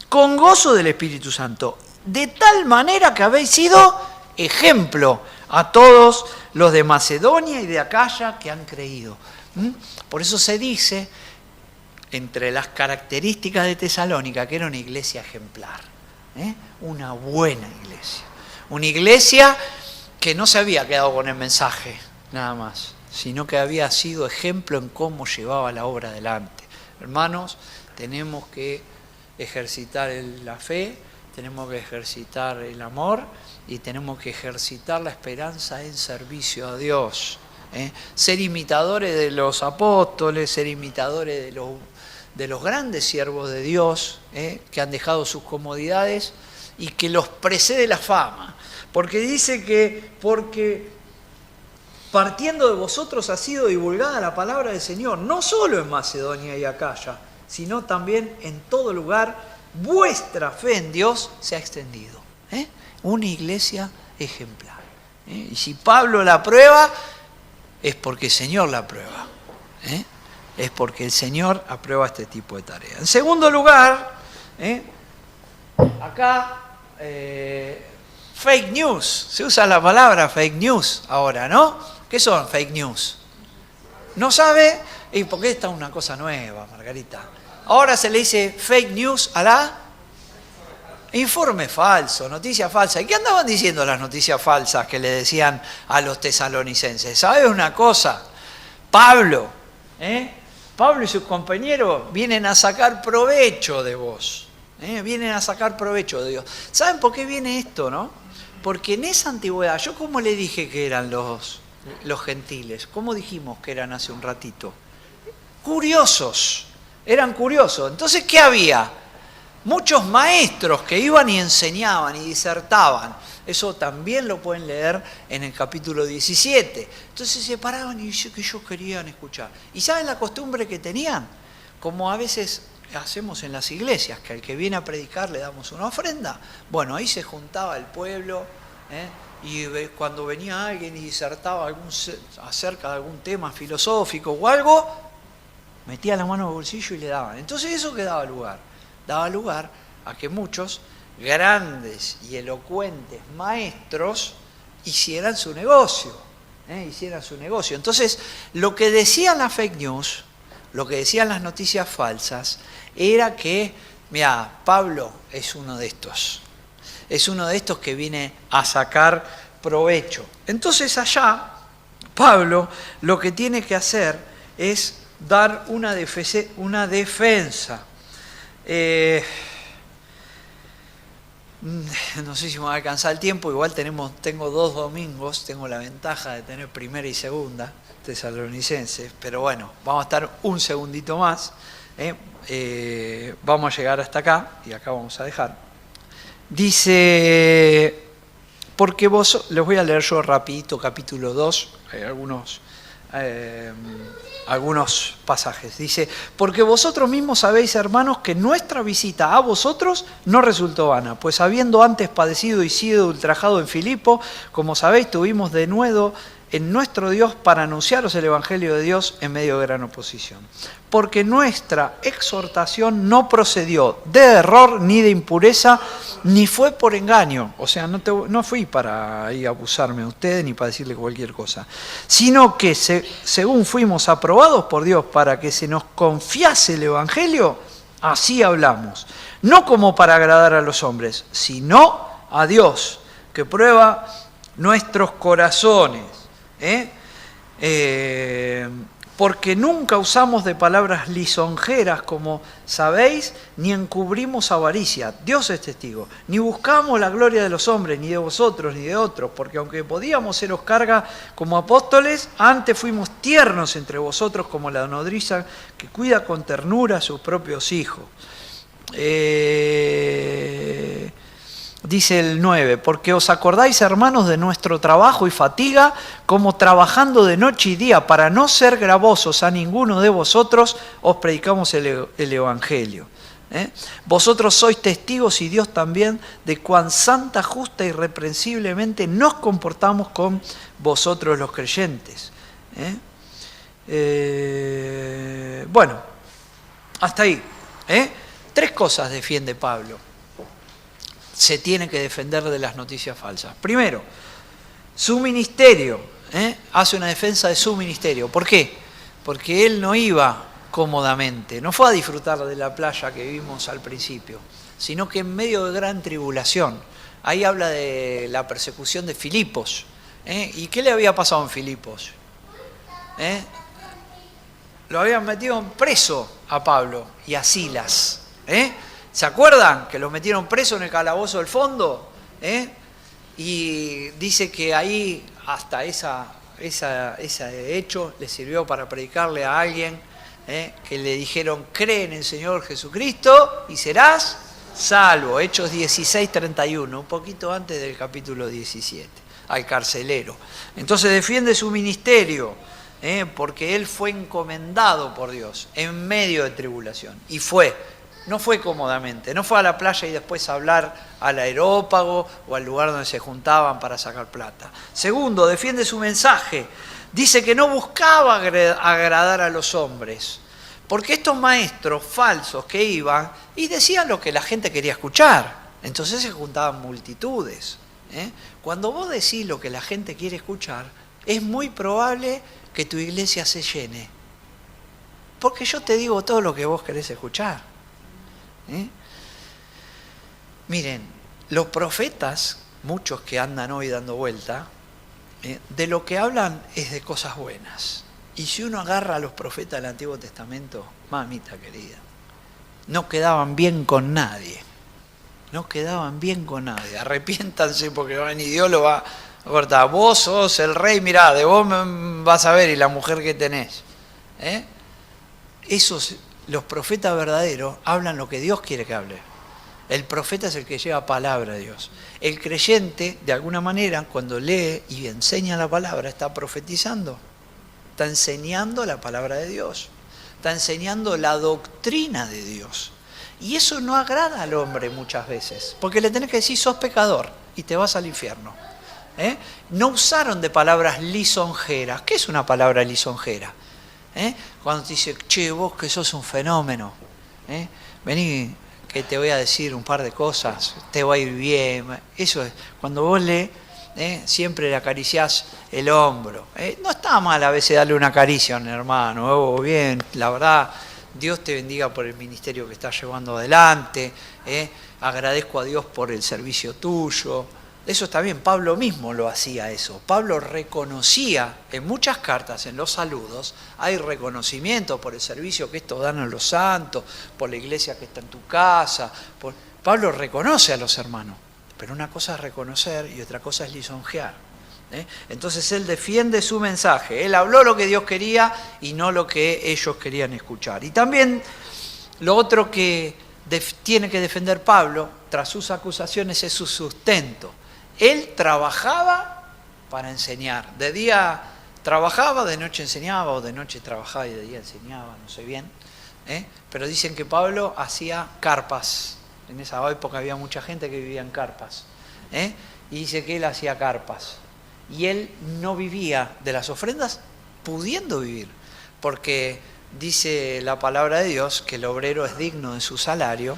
con gozo del Espíritu Santo, de tal manera que habéis sido ejemplo a todos los de Macedonia y de Acaya que han creído. Por eso se dice, entre las características de Tesalónica, que era una iglesia ejemplar, una buena iglesia. Una iglesia que no se había quedado con el mensaje, nada más, sino que había sido ejemplo en cómo llevaba la obra adelante. Hermanos, tenemos que ejercitar la fe, tenemos que ejercitar el amor y tenemos que ejercitar la esperanza en servicio a Dios. Ser imitadores de los apóstoles, ser imitadores de los grandes siervos de Dios, que han dejado sus comodidades y que los precede la fama. Porque dice que porque partiendo de vosotros ha sido divulgada la palabra del Señor, no solo en Macedonia y Acaya, sino también en todo lugar, vuestra fe en Dios se ha extendido. Una iglesia ejemplar. Y si Pablo la aprueba, es porque el Señor la aprueba. Es porque el Señor aprueba este tipo de tareas. En segundo lugar, acá, fake news. Se usa la palabra fake news ahora, ¿no? ¿Qué son fake news? ¿No sabe? ¿Y por qué esta es una cosa nueva, Margarita? Ahora se le dice fake news a la informe falso, noticia falsa. ¿Y qué andaban diciendo las noticias falsas que le decían a los tesalonicenses? ¿Sabes una cosa? Pablo y sus compañeros vienen a sacar provecho de vos. Vienen a sacar provecho de Dios. ¿Saben por qué viene esto, no? Porque en esa antigüedad, ¿yo cómo le dije que eran los gentiles? ¿Cómo dijimos que eran hace un ratito? Curiosos. Eran curiosos. Entonces, ¿qué había? Muchos maestros que iban y enseñaban y disertaban. Eso también lo pueden leer en el capítulo 17. Entonces se paraban y dice que ellos querían escuchar. ¿Y saben la costumbre que tenían? Como a veces hacemos en las iglesias, que al que viene a predicar le damos una ofrenda. Bueno, ahí se juntaba el pueblo, y cuando venía alguien y disertaba acerca de algún tema filosófico o algo, metía la mano en el bolsillo y le daban. Entonces eso que daba lugar a que muchos grandes y elocuentes maestros hicieran su negocio. Entonces, lo que decían las fake news, lo que decían las noticias falsas, era que, mira, Pablo es uno de estos. Es uno de estos que viene a sacar provecho. Entonces allá, Pablo lo que tiene que hacer es dar una defensa. No sé si me va a alcanzar el tiempo, igual tengo 2 domingos, tengo la ventaja de tener primera y segunda tesalonicenses, pero bueno, vamos a estar un segundito más, vamos a llegar hasta acá y acá vamos a dejar. Dice, porque vos, les voy a leer yo rapidito, capítulo 2, hay algunos pasajes. Dice, porque vosotros mismos sabéis, hermanos, que nuestra visita a vosotros no resultó vana, pues habiendo antes padecido y sido ultrajado en Filipo, como sabéis, tuvimos de nuevo en nuestro Dios para anunciaros el Evangelio de Dios en medio de gran oposición. Porque nuestra exhortación no procedió de error ni de impureza, ni fue por engaño. O sea, no fui para ir a abusarme de ustedes ni para decirle cualquier cosa. Sino que según fuimos aprobados por Dios para que se nos confiase el Evangelio, así hablamos. No como para agradar a los hombres, sino a Dios, que prueba nuestros corazones. Porque nunca usamos de palabras lisonjeras, como sabéis, ni encubrimos avaricia. Dios es testigo. Ni buscamos la gloria de los hombres, ni de vosotros, ni de otros, porque aunque podíamos seros carga como apóstoles, antes fuimos tiernos entre vosotros como la nodriza que cuida con ternura a sus propios hijos. Dice el 9, porque os acordáis, hermanos, de nuestro trabajo y fatiga, como trabajando de noche y día, para no ser gravosos a ninguno de vosotros, os predicamos el Evangelio. Vosotros sois testigos y Dios también de cuán santa, justa y irreprensiblemente nos comportamos con vosotros los creyentes. Bueno, hasta ahí. 3 cosas defiende Pablo. Se tiene que defender de las noticias falsas. Primero, su ministerio. Hace una defensa de su ministerio. ¿Por qué? Porque él no iba cómodamente, no fue a disfrutar de la playa que vimos al principio, sino que en medio de gran tribulación. Ahí habla de la persecución de Filipos. ¿Y qué le había pasado en Filipos? Lo habían metido preso a Pablo y a Silas. ¿Se acuerdan? Que los metieron preso en el calabozo del fondo. Y dice que ahí hasta ese hecho le sirvió para predicarle a alguien que le dijeron: cree en el Señor Jesucristo y serás salvo. Hechos 16:31, un poquito antes del capítulo 17, al carcelero. Entonces defiende su ministerio, porque él fue encomendado por Dios en medio de tribulación. Y no fue cómodamente, no fue a la playa y después a hablar al aerópago o al lugar donde se juntaban para sacar plata. Segundo, defiende su mensaje. Dice que no buscaba agradar a los hombres, porque estos maestros falsos que iban y decían lo que la gente quería escuchar, entonces se juntaban multitudes. Cuando vos decís lo que la gente quiere escuchar, es muy probable que tu iglesia se llene, porque yo te digo todo lo que vos querés escuchar. Miren, los profetas, muchos que andan hoy dando vuelta, de lo que hablan es de cosas buenas. Y si uno agarra a los profetas del Antiguo Testamento, mamita querida, no quedaban bien con nadie. No quedaban bien con nadie. Arrepiéntanse porque ni Dios lo va a cortar. Vos sos el rey, mirá, de vos vas a ver y la mujer que tenés. Los profetas verdaderos hablan lo que Dios quiere que hable. El profeta es el que lleva palabra a Dios. El creyente, de alguna manera, cuando lee y enseña la palabra, está profetizando. Está enseñando la palabra de Dios. Está enseñando la doctrina de Dios. Y eso no agrada al hombre muchas veces, porque le tenés que decir: sos pecador y te vas al infierno. No usaron de palabras lisonjeras. ¿Qué es una palabra lisonjera? Cuando te dice: che, vos que sos un fenómeno, vení que te voy a decir un par de cosas, te va a ir bien. Eso es, cuando vos siempre le acariciás el hombro. No está mal a veces darle una caricia a un hermano. Bien, la verdad, Dios te bendiga por el ministerio que estás llevando adelante. Agradezco a Dios por el servicio tuyo. Eso está bien, Pablo mismo lo hacía eso. Pablo reconocía en muchas cartas, en los saludos, hay reconocimiento por el servicio que estos dan a los santos, por la iglesia que está en tu casa. Pablo reconoce a los hermanos, pero una cosa es reconocer y otra cosa es lisonjear. Entonces él defiende su mensaje. Él habló lo que Dios quería y no lo que ellos querían escuchar. Y también lo otro que tiene que defender Pablo, tras sus acusaciones, es su sustento. Él trabajaba para enseñar. De día trabajaba, de noche enseñaba, o de noche trabajaba y de día enseñaba, no sé bien. Pero dicen que Pablo hacía carpas. En esa época había mucha gente que vivía en carpas. Y dice que él hacía carpas. Y él no vivía de las ofrendas pudiendo vivir. Porque dice la palabra de Dios que el obrero es digno de su salario,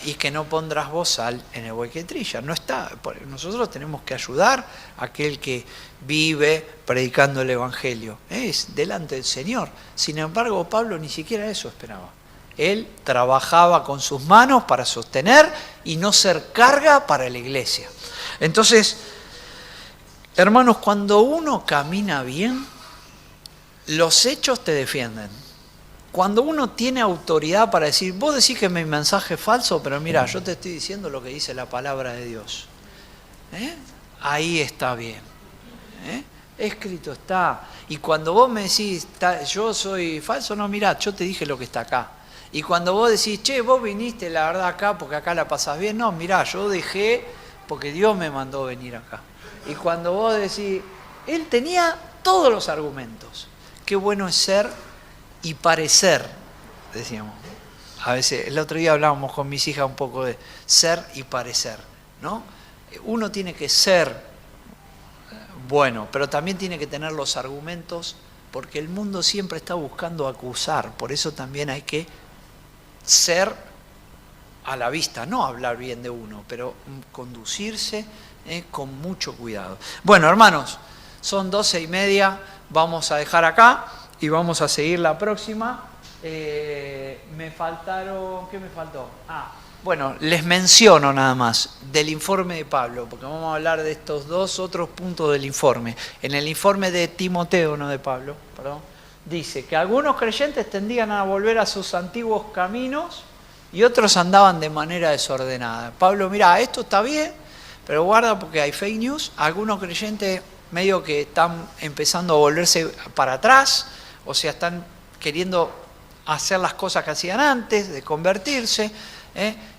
y que no pondrás bozal en el buey que trilla. No está. Nosotros tenemos que ayudar a aquel que vive predicando el Evangelio. Es delante del Señor. Sin embargo, Pablo ni siquiera eso esperaba. Él trabajaba con sus manos para sostener y no ser carga para la iglesia. Entonces, hermanos, cuando uno camina bien, los hechos te defienden. Cuando uno tiene autoridad para decir: vos decís que mi mensaje es falso, pero mira, yo te estoy diciendo lo que dice la palabra de Dios. Ahí está bien. Escrito está. Y cuando vos me decís: yo soy falso, no, mirá, yo te dije lo que está acá. Y cuando vos decís: che, vos viniste la verdad acá porque acá la pasás bien, no, mirá, yo dejé porque Dios me mandó venir acá. Y cuando vos decís, él tenía todos los argumentos. Qué bueno es ser y parecer, decíamos, A veces, el otro día hablábamos con mis hijas un poco de ser y parecer, ¿no? Uno tiene que ser bueno, pero también tiene que tener los argumentos, porque el mundo siempre está buscando acusar. Por eso también hay que ser a la vista, no hablar bien de uno, pero conducirse con mucho cuidado. Bueno, hermanos, son 12:30, vamos a dejar acá y vamos a seguir la próxima. Me faltaron, ¿qué me faltó? Bueno, les menciono nada más del informe de Pablo, porque vamos a hablar de estos dos otros puntos del informe. En el informe de Timoteo, no de Pablo, perdón, dice que algunos creyentes tendían a volver a sus antiguos caminos y otros andaban de manera desordenada. Pablo, mira, esto está bien, pero guarda porque hay fake news. Algunos creyentes medio que están empezando a volverse para atrás, o sea, están queriendo hacer las cosas que hacían antes de convertirse,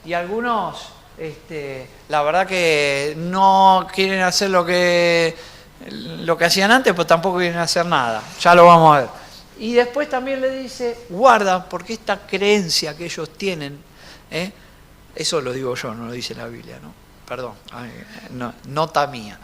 y algunos, la verdad que no quieren hacer lo que hacían antes, pero tampoco quieren hacer nada. Ya lo vamos a ver. Y después también le dice, guarda, porque esta creencia que ellos tienen, eso lo digo yo, no lo dice la Biblia, ¿no? Perdón, nota mía.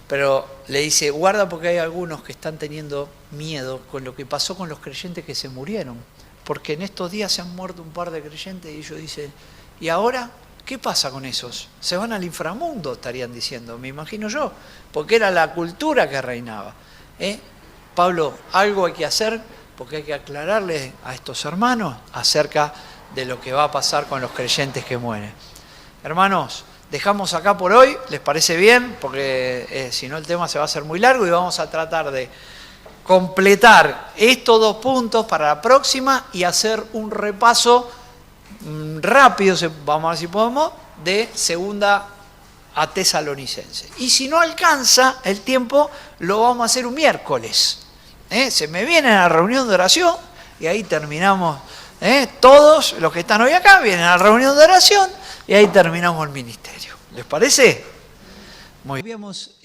Pero le dice, guarda porque hay algunos que están teniendo miedo con lo que pasó con los creyentes que se murieron. Porque en estos días se han muerto un par de creyentes y ellos dicen, ¿y ahora qué pasa con esos? Se van al inframundo, estarían diciendo, me imagino yo, porque era la cultura que reinaba. Pablo, algo hay que hacer porque hay que aclararle a estos hermanos acerca de lo que va a pasar con los creyentes que mueren. Hermanos, dejamos acá por hoy, ¿les parece bien? Porque si no el tema se va a hacer muy largo y vamos a tratar de completar estos dos puntos para la próxima y hacer un repaso rápido, vamos a ver si podemos, de segunda a Tesalonicenses. Y si no alcanza el tiempo, lo vamos a hacer un miércoles. Se me viene a la reunión de oración y ahí terminamos. Todos los que están hoy acá vienen a la reunión de oración y ahí terminamos el ministerio. ¿Les parece? Muy bien. Habíamos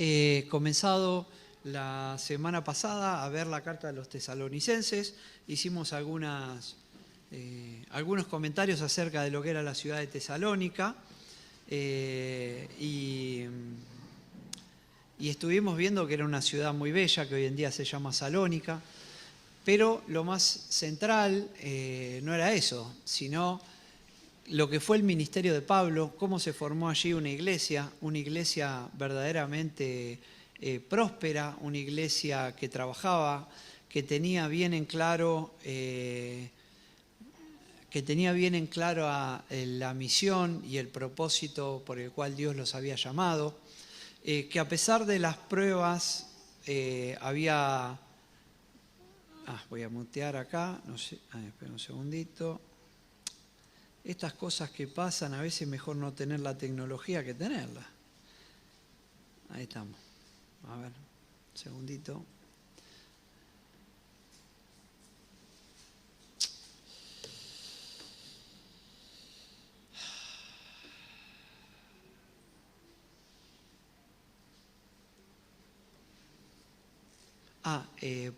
comenzado la semana pasada a ver la carta de los tesalonicenses, hicimos algunos comentarios acerca de lo que era la ciudad de Tesalónica y estuvimos viendo que era una ciudad muy bella, que hoy en día se llama Salónica, pero lo más central no era eso, sino lo que fue el ministerio de Pablo, cómo se formó allí una iglesia verdaderamente próspera, una iglesia que trabajaba, que tenía bien en claro la misión y el propósito por el cual Dios los había llamado, que a pesar de las pruebas había... voy a mutear acá, no sé, espera un segundito. Estas cosas que pasan, a veces mejor no tener la tecnología que tenerla. Ahí estamos. A ver, un segundito.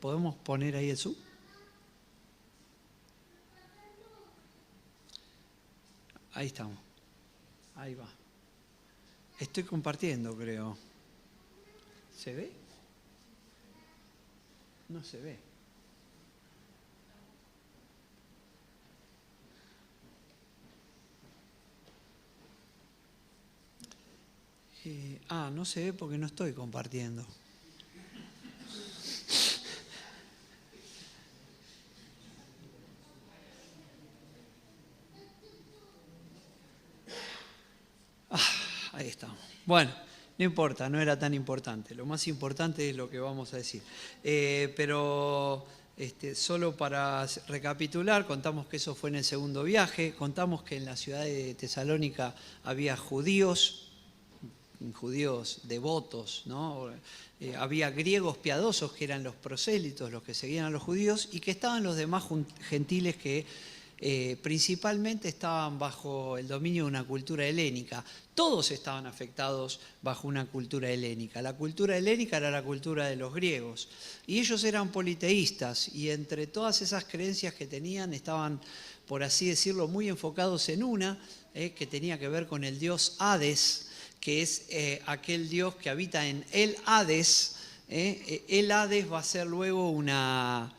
¿Podemos poner ahí el Zoom? Ahí estamos. Ahí va. Estoy compartiendo, creo. ¿Se ve? No se ve. No se ve porque no estoy compartiendo. Ahí estamos. Bueno, no importa, no era tan importante. Lo más importante es lo que vamos a decir. Pero solo para recapitular, contamos que eso fue en el segundo viaje, contamos que en la ciudad de Tesalónica había judíos devotos, ¿no? Había griegos piadosos que eran los prosélitos, los que seguían a los judíos, y que estaban los demás gentiles que principalmente estaban bajo el dominio de una cultura helénica. Todos estaban afectados bajo una cultura helénica. La cultura helénica era la cultura de los griegos y ellos eran politeístas y entre todas esas creencias que tenían estaban, por así decirlo, muy enfocados en una que tenía que ver con el dios Hades, que es aquel dios que habita en el Hades. El Hades va a ser luego una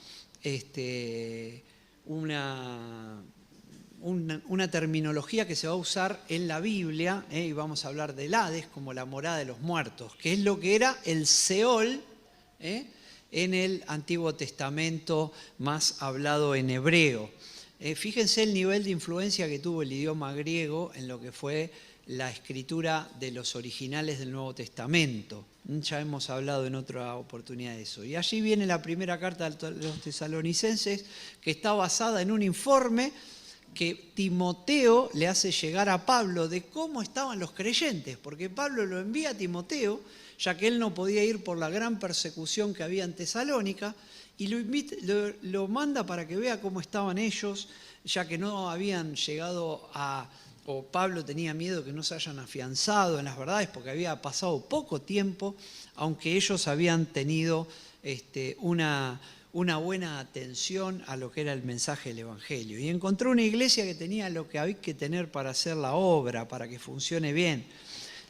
terminología que se va a usar en la Biblia, y vamos a hablar del Hades como la morada de los muertos, que es lo que era el Seol en el Antiguo Testamento más hablado en hebreo. Fíjense el nivel de influencia que tuvo el idioma griego en lo que fue la escritura de los originales del Nuevo Testamento. Ya hemos hablado en otra oportunidad de eso. Y allí viene la primera carta de los tesalonicenses, que está basada en un informe que Timoteo le hace llegar a Pablo de cómo estaban los creyentes, porque Pablo lo envía a Timoteo, ya que él no podía ir por la gran persecución que había en Tesalónica, y lo manda para que vea cómo estaban ellos, ya que no habían llegado o Pablo tenía miedo que no se hayan afianzado en las verdades, porque había pasado poco tiempo, aunque ellos habían tenido una buena atención a lo que era el mensaje del Evangelio. Y encontró una iglesia que tenía lo que hay que tener para hacer la obra, para que funcione bien.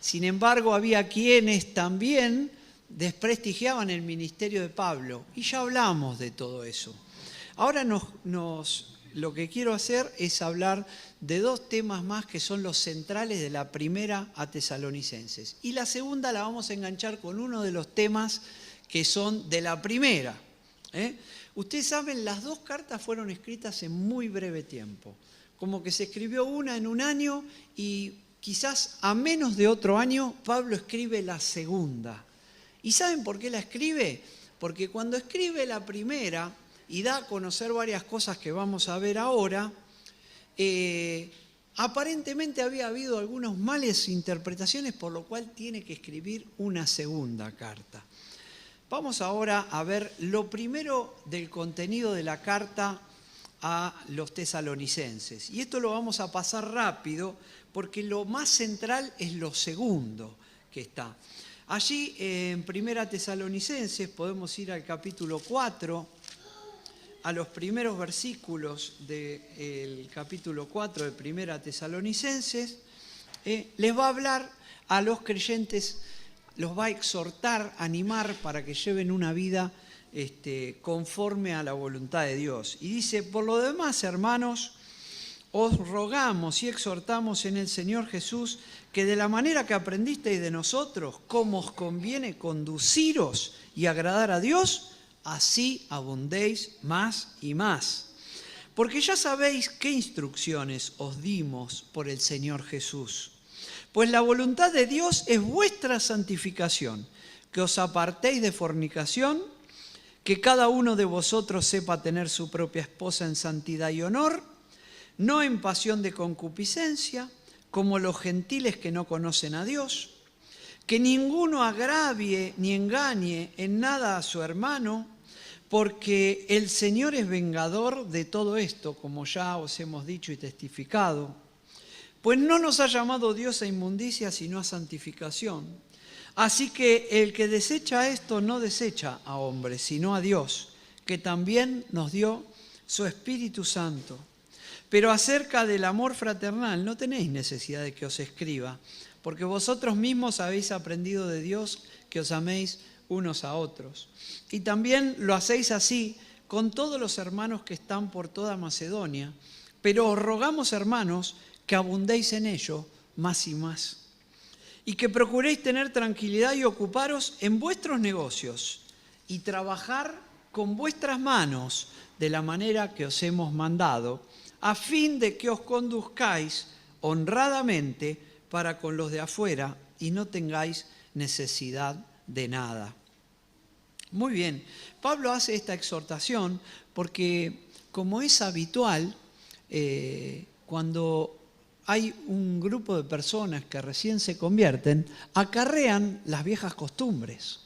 Sin embargo, había quienes también desprestigiaban el ministerio de Pablo, y ya hablamos de todo eso. Ahora lo que quiero hacer es hablar de dos temas más que son los centrales de la primera a Tesalonicenses. Y la segunda la vamos a enganchar con uno de los temas que son de la primera. Ustedes saben, las dos cartas fueron escritas en muy breve tiempo. Como que se escribió una en un año y quizás a menos de otro año Pablo escribe la segunda. ¿Y saben por qué la escribe? Porque cuando escribe la primera y da a conocer varias cosas que vamos a ver ahora, aparentemente había habido algunas malas interpretaciones, por lo cual tiene que escribir una segunda carta. Vamos ahora a ver lo primero del contenido de la carta a los tesalonicenses. Y esto lo vamos a pasar rápido porque lo más central es lo segundo que está. Allí en Primera Tesalonicenses podemos ir al capítulo 4, a los primeros versículos del capítulo 4 de Primera Tesalonicenses. Les va a hablar a los creyentes, los va a exhortar, animar para que lleven una vida conforme a la voluntad de Dios. Y dice: por lo demás, hermanos, os rogamos y exhortamos en el Señor Jesús que de la manera que aprendisteis de nosotros, cómo os conviene conduciros y agradar a Dios, así abundéis más y más. Porque ya sabéis qué instrucciones os dimos por el Señor Jesús. Pues la voluntad de Dios es vuestra santificación, que os apartéis de fornicación, que cada uno de vosotros sepa tener su propia esposa en santidad y honor, no en pasión de concupiscencia, como los gentiles que no conocen a Dios, que ninguno agravie ni engañe en nada a su hermano, porque el Señor es vengador de todo esto, como ya os hemos dicho y testificado. Pues no nos ha llamado Dios a inmundicia, sino a santificación. Así que el que desecha esto no desecha a hombres, sino a Dios, que también nos dio su Espíritu Santo. Pero acerca del amor fraternal no tenéis necesidad de que os escriba, porque vosotros mismos habéis aprendido de Dios que os améis unos a otros. Y también lo hacéis así con todos los hermanos que están por toda Macedonia. Pero os rogamos, hermanos, que abundéis en ello más y más. Y que procuréis tener tranquilidad y ocuparos en vuestros negocios y trabajar con vuestras manos de la manera que os hemos mandado, a fin de que os conduzcáis honradamente para con los de afuera y no tengáis necesidad de nada. Muy bien, Pablo hace esta exhortación porque, como es habitual, cuando hay un grupo de personas que recién se convierten, acarrean las viejas costumbres.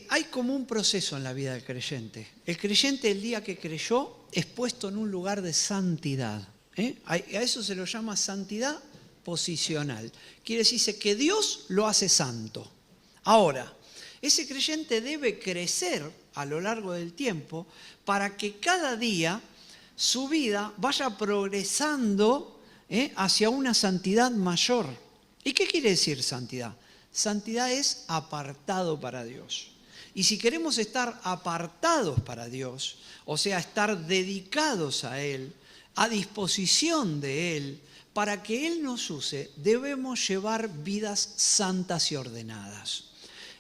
hay como un proceso en la vida del creyente. El creyente, el día que creyó, es puesto en un lugar de santidad. A eso se lo llama santidad posicional. Quiere decirse que Dios lo hace santo. Ahora, ese creyente debe crecer a lo largo del tiempo para que cada día su vida vaya progresando hacia una santidad mayor. ¿Y qué quiere decir santidad? Santidad es apartado para Dios. Y si queremos estar apartados para Dios, o sea, estar dedicados a Él, a disposición de Él, para que Él nos use, debemos llevar vidas santas y ordenadas.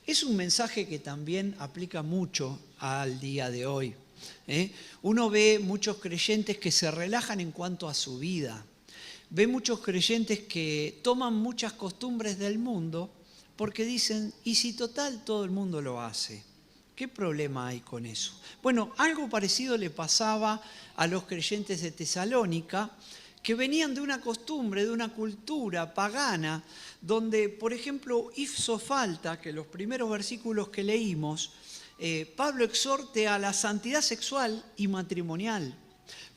Es un mensaje que también aplica mucho al día de hoy. Uno ve muchos creyentes que se relajan en cuanto a su vida. Ve muchos creyentes que toman muchas costumbres del mundo porque dicen, ¿y si total todo el mundo lo hace? ¿Qué problema hay con eso? Bueno, algo parecido le pasaba a los creyentes de Tesalónica, que venían de una costumbre, de una cultura pagana, donde, por ejemplo, hizo falta que los primeros versículos que leímos, Pablo exhorte a la santidad sexual y matrimonial,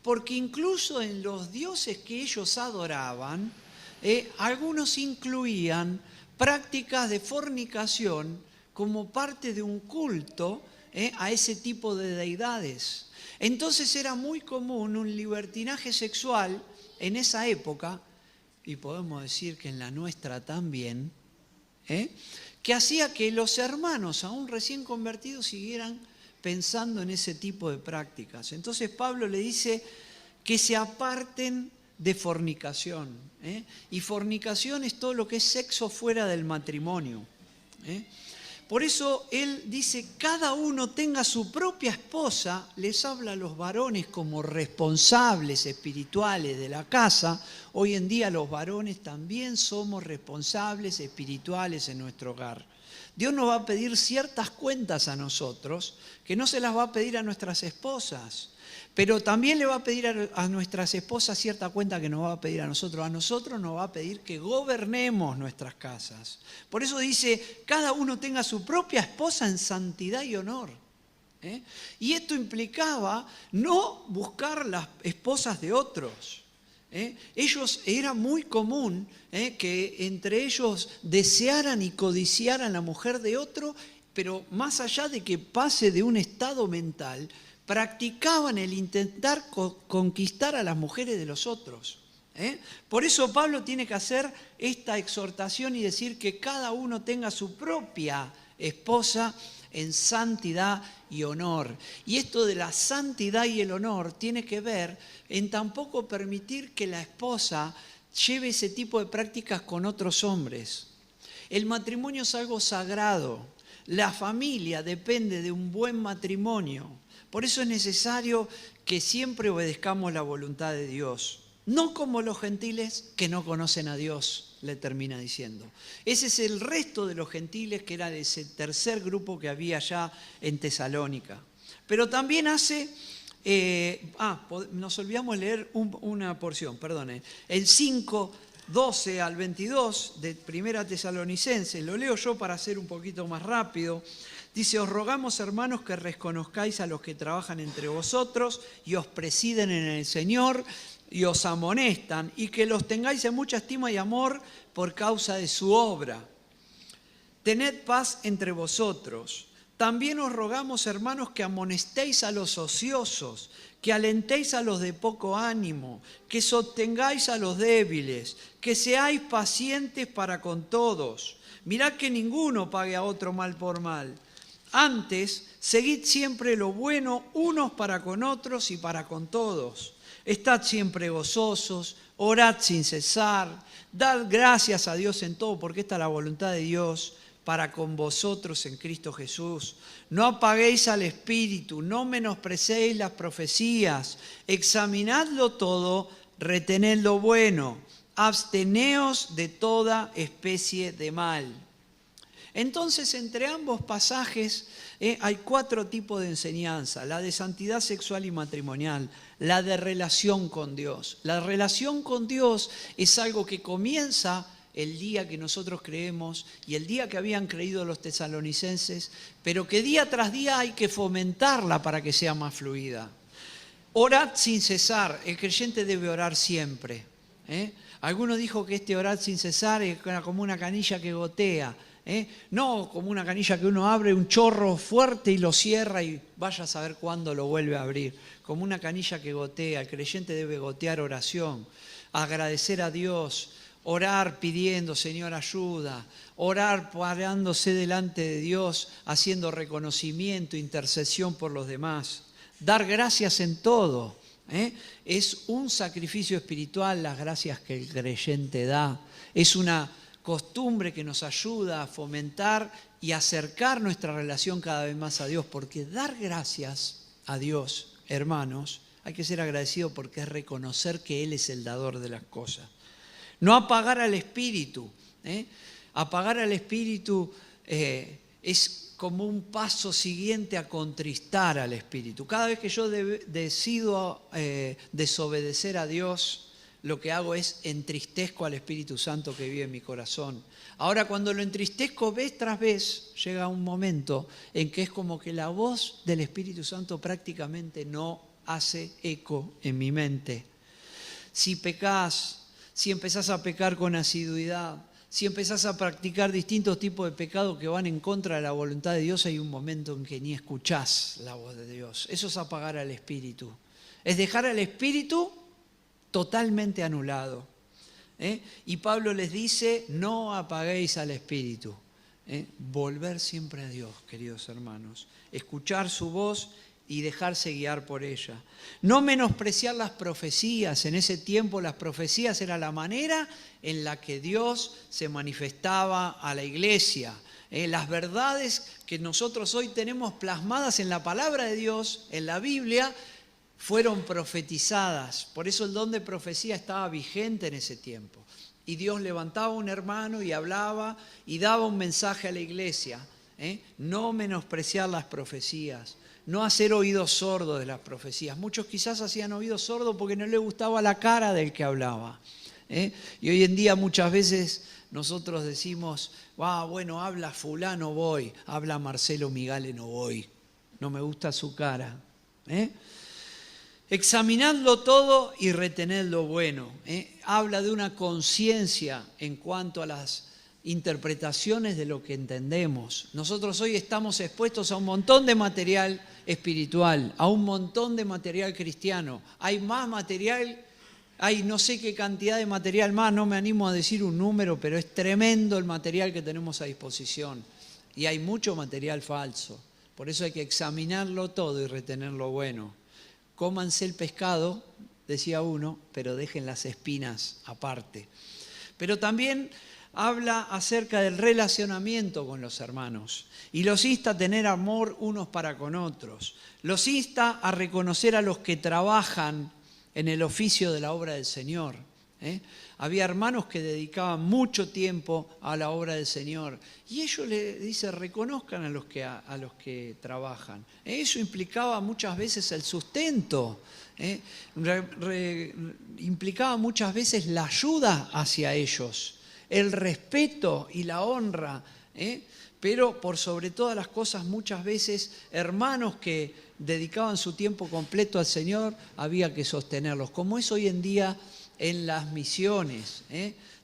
porque incluso en los dioses que ellos adoraban, algunos incluían prácticas de fornicación como parte de un culto a ese tipo de deidades. Entonces era muy común un libertinaje sexual en esa época, y podemos decir que en la nuestra también, que hacía que los hermanos, aún recién convertidos, siguieran pensando en ese tipo de prácticas. Entonces Pablo le dice que se aparten de fornicación. Y fornicación es todo lo que es sexo fuera del matrimonio. Por eso él dice, cada uno tenga su propia esposa, les habla a los varones como responsables espirituales de la casa. Hoy en día los varones también somos responsables espirituales en nuestro hogar. Dios nos va a pedir ciertas cuentas a nosotros que no se las va a pedir a nuestras esposas. Pero también le va a pedir a nuestras esposas cierta cuenta que nos va a pedir a nosotros. A nosotros nos va a pedir que gobernemos nuestras casas. Por eso dice, cada uno tenga su propia esposa en santidad y honor. Y esto implicaba no buscar las esposas de otros. Ellos, era muy común que entre ellos desearan y codiciaran la mujer de otro, pero más allá de que pase de un estado mental, practicaban el intentar conquistar a las mujeres de los otros. Por eso Pablo tiene que hacer esta exhortación y decir que cada uno tenga su propia esposa en santidad y honor. Y esto de la santidad y el honor tiene que ver en tampoco permitir que la esposa lleve ese tipo de prácticas con otros hombres. El matrimonio es algo sagrado. La familia depende de un buen matrimonio. Por eso es necesario que siempre obedezcamos la voluntad de Dios. No como los gentiles que no conocen a Dios, le termina diciendo. Ese es el resto de los gentiles, que era ese tercer grupo que había ya en Tesalónica. Pero también hace, nos olvidamos leer una porción, perdonen. El 5:12 al 22 de Primera Tesalonicenses, lo leo yo para hacer un poquito más rápido. Dice, os rogamos, hermanos, que reconozcáis a los que trabajan entre vosotros y os presiden en el Señor y os amonestan, y que los tengáis en mucha estima y amor por causa de su obra. Tened paz entre vosotros. También os rogamos, hermanos, que amonestéis a los ociosos, que alentéis a los de poco ánimo, que sostengáis a los débiles, que seáis pacientes para con todos. Mirad que ninguno pague a otro mal por mal. Antes, seguid siempre lo bueno unos para con otros y para con todos. Estad siempre gozosos, orad sin cesar, dad gracias a Dios en todo, porque esta es la voluntad de Dios para con vosotros en Cristo Jesús. No apaguéis al Espíritu, no menosprecéis las profecías, examinadlo todo, retened lo bueno, absteneos de toda especie de mal. Entonces, entre ambos pasajes hay 4 tipos de enseñanza: la de santidad sexual y matrimonial, la de relación con Dios. La relación con Dios es algo que comienza el día que nosotros creemos y el día que habían creído los tesalonicenses, pero que día tras día hay que fomentarla para que sea más fluida. Orad sin cesar, el creyente debe orar siempre. Alguno dijo que este orar sin cesar era como una canilla que gotea. No como una canilla que uno abre un chorro fuerte y lo cierra y vaya a saber cuándo lo vuelve a abrir. Como una canilla que gotea, el creyente debe gotear oración, agradecer a Dios, orar pidiendo, Señor, ayuda, orar parándose delante de Dios, haciendo reconocimiento, intercesión por los demás, dar gracias en todo. Es un sacrificio espiritual las gracias que el creyente da. Es una costumbre que nos ayuda a fomentar y acercar nuestra relación cada vez más a Dios, porque dar gracias a Dios, hermanos, hay que ser agradecido porque es reconocer que Él es el dador de las cosas. No apagar al espíritu. Apagar al espíritu es como un paso siguiente a contristar al espíritu. Cada vez que yo decido desobedecer a Dios, lo que hago es entristezco al Espíritu Santo que vive en mi corazón. Ahora, cuando lo entristezco vez tras vez, llega un momento en que es como que la voz del Espíritu Santo prácticamente no hace eco en mi mente. Si pecás, si empezás a pecar con asiduidad, si empezás a practicar distintos tipos de pecados que van en contra de la voluntad de Dios, hay un momento en que ni escuchás la voz de Dios. Eso es apagar al Espíritu. Es dejar al Espíritu totalmente anulado. Y Pablo les dice, no apaguéis al Espíritu. Volver siempre a Dios, queridos hermanos. Escuchar su voz y dejarse guiar por ella. No menospreciar las profecías. En ese tiempo las profecías era la manera en la que Dios se manifestaba a la iglesia. Las verdades que nosotros hoy tenemos plasmadas en la palabra de Dios, en la Biblia, fueron profetizadas. Por eso el don de profecía estaba vigente en ese tiempo. Y Dios levantaba a un hermano y hablaba y daba un mensaje a la iglesia. No menospreciar las profecías. No hacer oídos sordos de las profecías. Muchos quizás hacían oídos sordos porque no les gustaba la cara del que hablaba. Y hoy en día muchas veces nosotros decimos, bueno, habla fulano, voy. Habla Marcelo Migale, no voy. No me gusta su cara. Examinadlo todo y retened lo bueno. Habla de una conciencia en cuanto a las interpretaciones de lo que entendemos. Nosotros hoy estamos expuestos a un montón de material espiritual, a un montón de material cristiano. Hay más material, hay no sé qué cantidad de material más, no me animo a decir un número, pero es tremendo el material que tenemos a disposición. Y hay mucho material falso. Por eso hay que examinarlo todo y retener lo bueno. Cómanse el pescado, decía uno, pero dejen las espinas aparte. Pero también habla acerca del relacionamiento con los hermanos y los insta a tener amor unos para con otros. Los insta a reconocer a los que trabajan en el oficio de la obra del Señor. Había hermanos que dedicaban mucho tiempo a la obra del Señor y ellos le dice reconozcan a los que trabajan. Eso implicaba muchas veces el sustento, implicaba muchas veces la ayuda hacia ellos, el respeto y la honra, pero por sobre todas las cosas muchas veces hermanos que dedicaban su tiempo completo al Señor había que sostenerlos, como es hoy en día en las misiones.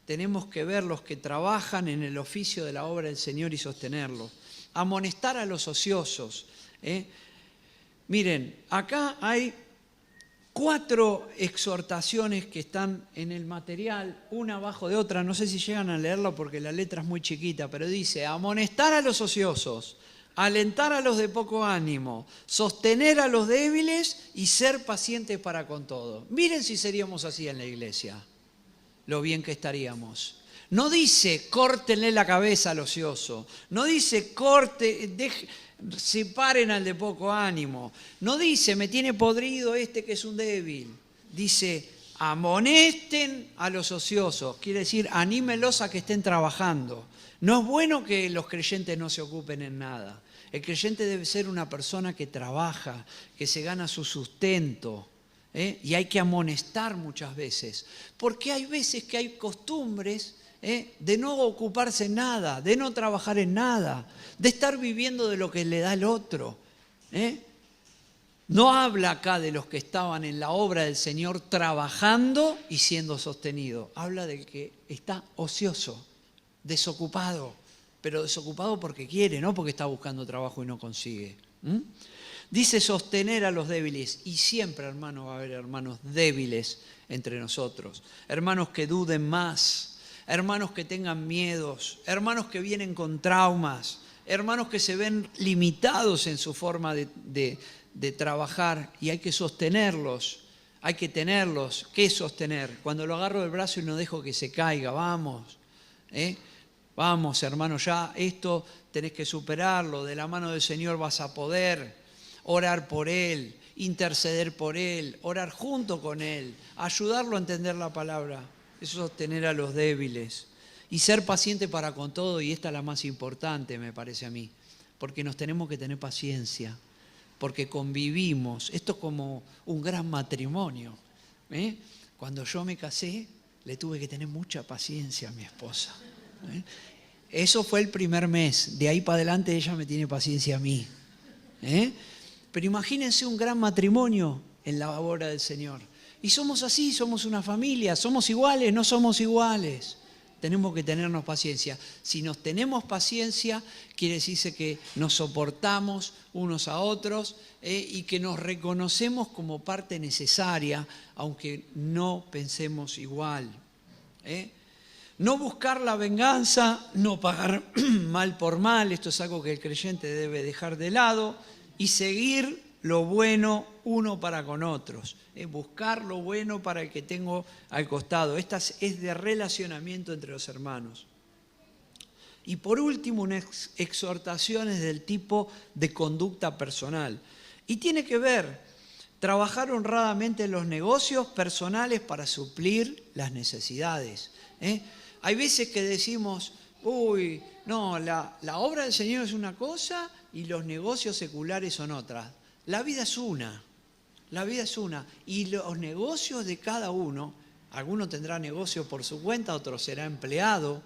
Tenemos que ver los que trabajan en el oficio de la obra del Señor y sostenerlos. Amonestar a los ociosos. Miren, acá hay 4 exhortaciones que están en el material, una abajo de otra. No sé si llegan a leerlo porque la letra es muy chiquita, pero dice, amonestar a los ociosos, alentar a los de poco ánimo, sostener a los débiles y ser pacientes para con todo. Miren si seríamos así en la iglesia, lo bien que estaríamos. No dice córtenle la cabeza al ocioso, no dice separen al de poco ánimo, no dice me tiene podrido este que es un débil, dice amonesten a los ociosos, quiere decir anímelos a que estén trabajando. No es bueno que los creyentes no se ocupen en nada. El creyente debe ser una persona que trabaja, que se gana su sustento, y hay que amonestar muchas veces, porque hay veces que hay costumbres de no ocuparse en nada, de no trabajar en nada, de estar viviendo de lo que le da el otro. No habla acá de los que estaban en la obra del Señor trabajando y siendo sostenido. Habla del que está ocioso, desocupado, pero desocupado porque quiere, no porque está buscando trabajo y no consigue. Dice sostener a los débiles, y siempre, hermano, va a haber hermanos débiles entre nosotros, hermanos que duden más, hermanos que tengan miedos, hermanos que vienen con traumas, hermanos que se ven limitados en su forma de trabajar, y hay que sostenerlos, hay que tenerlos. ¿Qué sostener? Cuando lo agarro del brazo y no dejo que se caiga, vamos, vamos, hermano, ya esto tenés que superarlo, de la mano del Señor vas a poder. Orar por Él, interceder por Él, orar junto con Él, ayudarlo a entender la palabra. Eso es sostener a los débiles. Y ser paciente para con todo, y esta es la más importante, me parece a mí, porque nos tenemos que tener paciencia, porque convivimos. Esto es como un gran matrimonio. Cuando yo me casé, le tuve que tener mucha paciencia a mi esposa. Eso fue el primer mes. De ahí para adelante ella me tiene paciencia a mí. Pero imagínense un gran matrimonio en la obra del Señor. Y somos así, somos una familia, somos iguales, no somos iguales. Tenemos que tenernos paciencia. Si nos tenemos paciencia, quiere decirse que nos soportamos unos a otros y que nos reconocemos como parte necesaria, aunque no pensemos igual. No buscar la venganza, no pagar mal por mal, esto es algo que el creyente debe dejar de lado, y seguir lo bueno uno para con otros. Buscar lo bueno para el que tengo al costado. Esta es de relacionamiento entre los hermanos. Y por último, unas exhortaciones del tipo de conducta personal. Y tiene que ver, trabajar honradamente en los negocios personales para suplir las necesidades. Hay veces que decimos, uy, no, la obra del Señor es una cosa y los negocios seculares son otras. La vida es una, y los negocios de cada uno, alguno tendrá negocio por su cuenta, otro será empleado.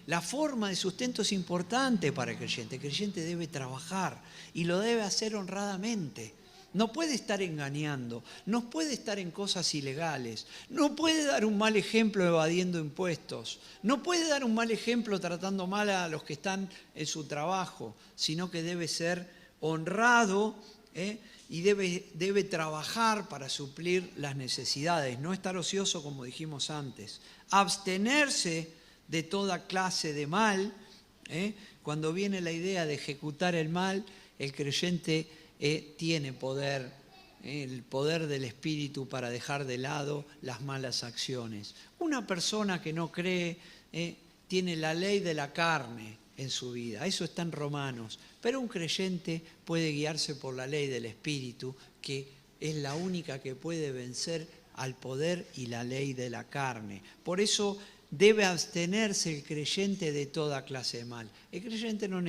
La forma de sustento es importante para el creyente debe trabajar y lo debe hacer honradamente. No puede estar engañando, no puede estar en cosas ilegales, no puede dar un mal ejemplo evadiendo impuestos, no puede dar un mal ejemplo tratando mal a los que están en su trabajo, sino que debe ser honrado y debe trabajar para suplir las necesidades, no estar ocioso como dijimos antes, abstenerse de toda clase de mal. Cuando viene la idea de ejecutar el mal, el creyente tiene poder, el poder del Espíritu para dejar de lado las malas acciones. Una persona que no cree tiene la ley de la carne en su vida, eso está en Romanos, pero un creyente puede guiarse por la ley del Espíritu, que es la única que puede vencer al poder y la ley de la carne. Por eso debe abstenerse el creyente de toda clase de mal. El creyente no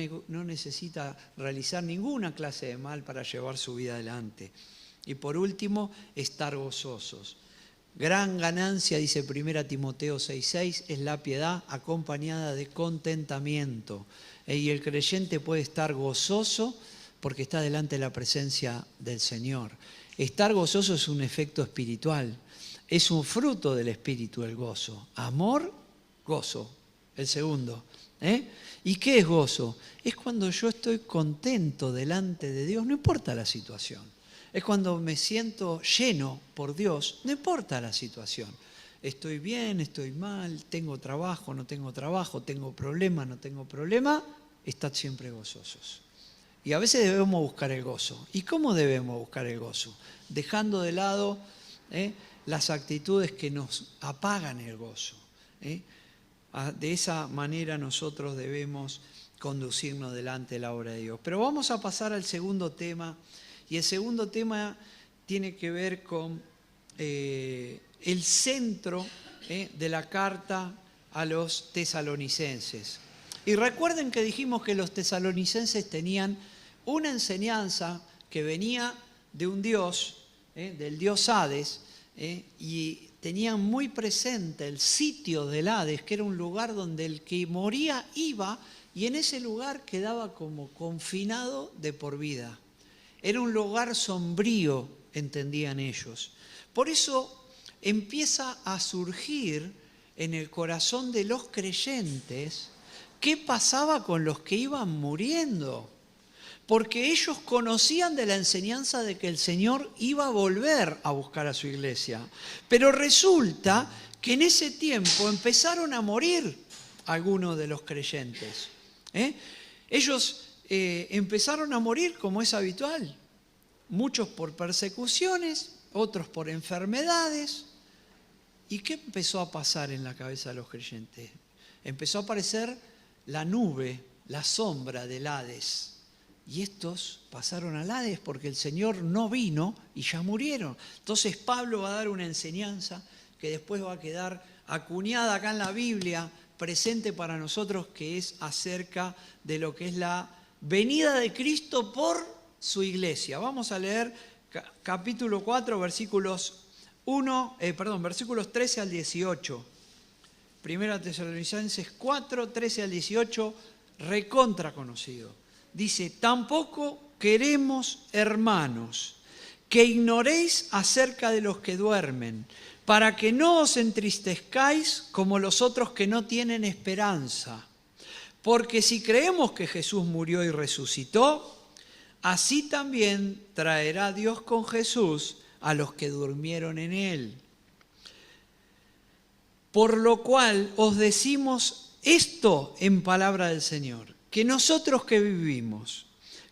necesita realizar ninguna clase de mal para llevar su vida adelante. Y por último, estar gozosos. Gran ganancia, dice 1 Timoteo 6:6, es la piedad acompañada de contentamiento. Y el creyente puede estar gozoso porque está delante de la presencia del Señor. Estar gozoso es un efecto espiritual. Es un fruto del Espíritu el gozo. Amor, gozo. El segundo. ¿Y qué es gozo? Es cuando yo estoy contento delante de Dios, no importa la situación. Es cuando me siento lleno por Dios, no importa la situación. Estoy bien, estoy mal, tengo trabajo, no tengo trabajo, tengo problema, no tengo problema. Estad siempre gozosos. Y a veces debemos buscar el gozo. ¿Y cómo debemos buscar el gozo? Dejando de lado las actitudes que nos apagan el gozo. De esa manera nosotros debemos conducirnos delante de la obra de Dios. Pero vamos a pasar al segundo tema, y el segundo tema tiene que ver con el centro de la carta a los tesalonicenses. Y recuerden que dijimos que los tesalonicenses tenían una enseñanza que venía de un dios, del dios Hades, y tenían muy presente el sitio del Hades, que era un lugar donde el que moría iba y en ese lugar quedaba como confinado de por vida. Era un lugar sombrío, entendían ellos. Por eso empieza a surgir en el corazón de los creyentes qué pasaba con los que iban muriendo. Porque ellos conocían de la enseñanza de que el Señor iba a volver a buscar a su iglesia. Pero resulta que en ese tiempo empezaron a morir algunos de los creyentes. Ellos empezaron a morir como es habitual. Muchos por persecuciones, otros por enfermedades. ¿Y qué empezó a pasar en la cabeza de los creyentes? Empezó a aparecer la nube, la sombra del Hades. Y estos pasaron al Hades porque el Señor no vino y ya murieron. Entonces Pablo va a dar una enseñanza que después va a quedar acuñada acá en la Biblia, presente para nosotros, que es acerca de lo que es la venida de Cristo por su iglesia. Vamos a leer capítulo 4, versículos 13 al 18. Primera Tesalonicenses 4, 13 al 18, recontra conocido. Dice: tampoco queremos, hermanos, que ignoréis acerca de los que duermen, para que no os entristezcáis como los otros que no tienen esperanza. Porque si creemos que Jesús murió y resucitó, así también traerá Dios con Jesús a los que durmieron en él. Por lo cual os decimos esto en palabra del Señor, que nosotros que vivimos,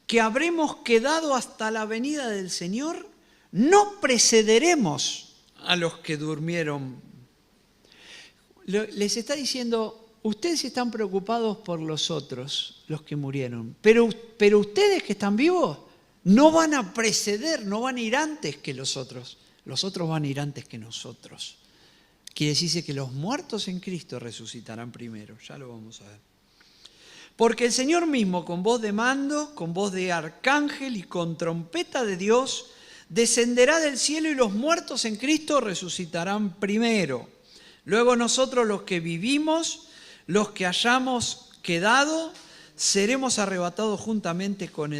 que habremos quedado hasta la venida del Señor, no precederemos a los que durmieron. Les está diciendo, ustedes están preocupados por los otros, los que murieron, pero ustedes que están vivos no van a preceder, no van a ir antes que los otros van a ir antes que nosotros. Quiere decirse que los muertos en Cristo resucitarán primero, ya lo vamos a ver. Porque el Señor mismo, con voz de mando, con voz de arcángel y con trompeta de Dios, descenderá del cielo y los muertos en Cristo resucitarán primero. Luego nosotros los que vivimos, los que hayamos quedado, seremos arrebatados juntamente con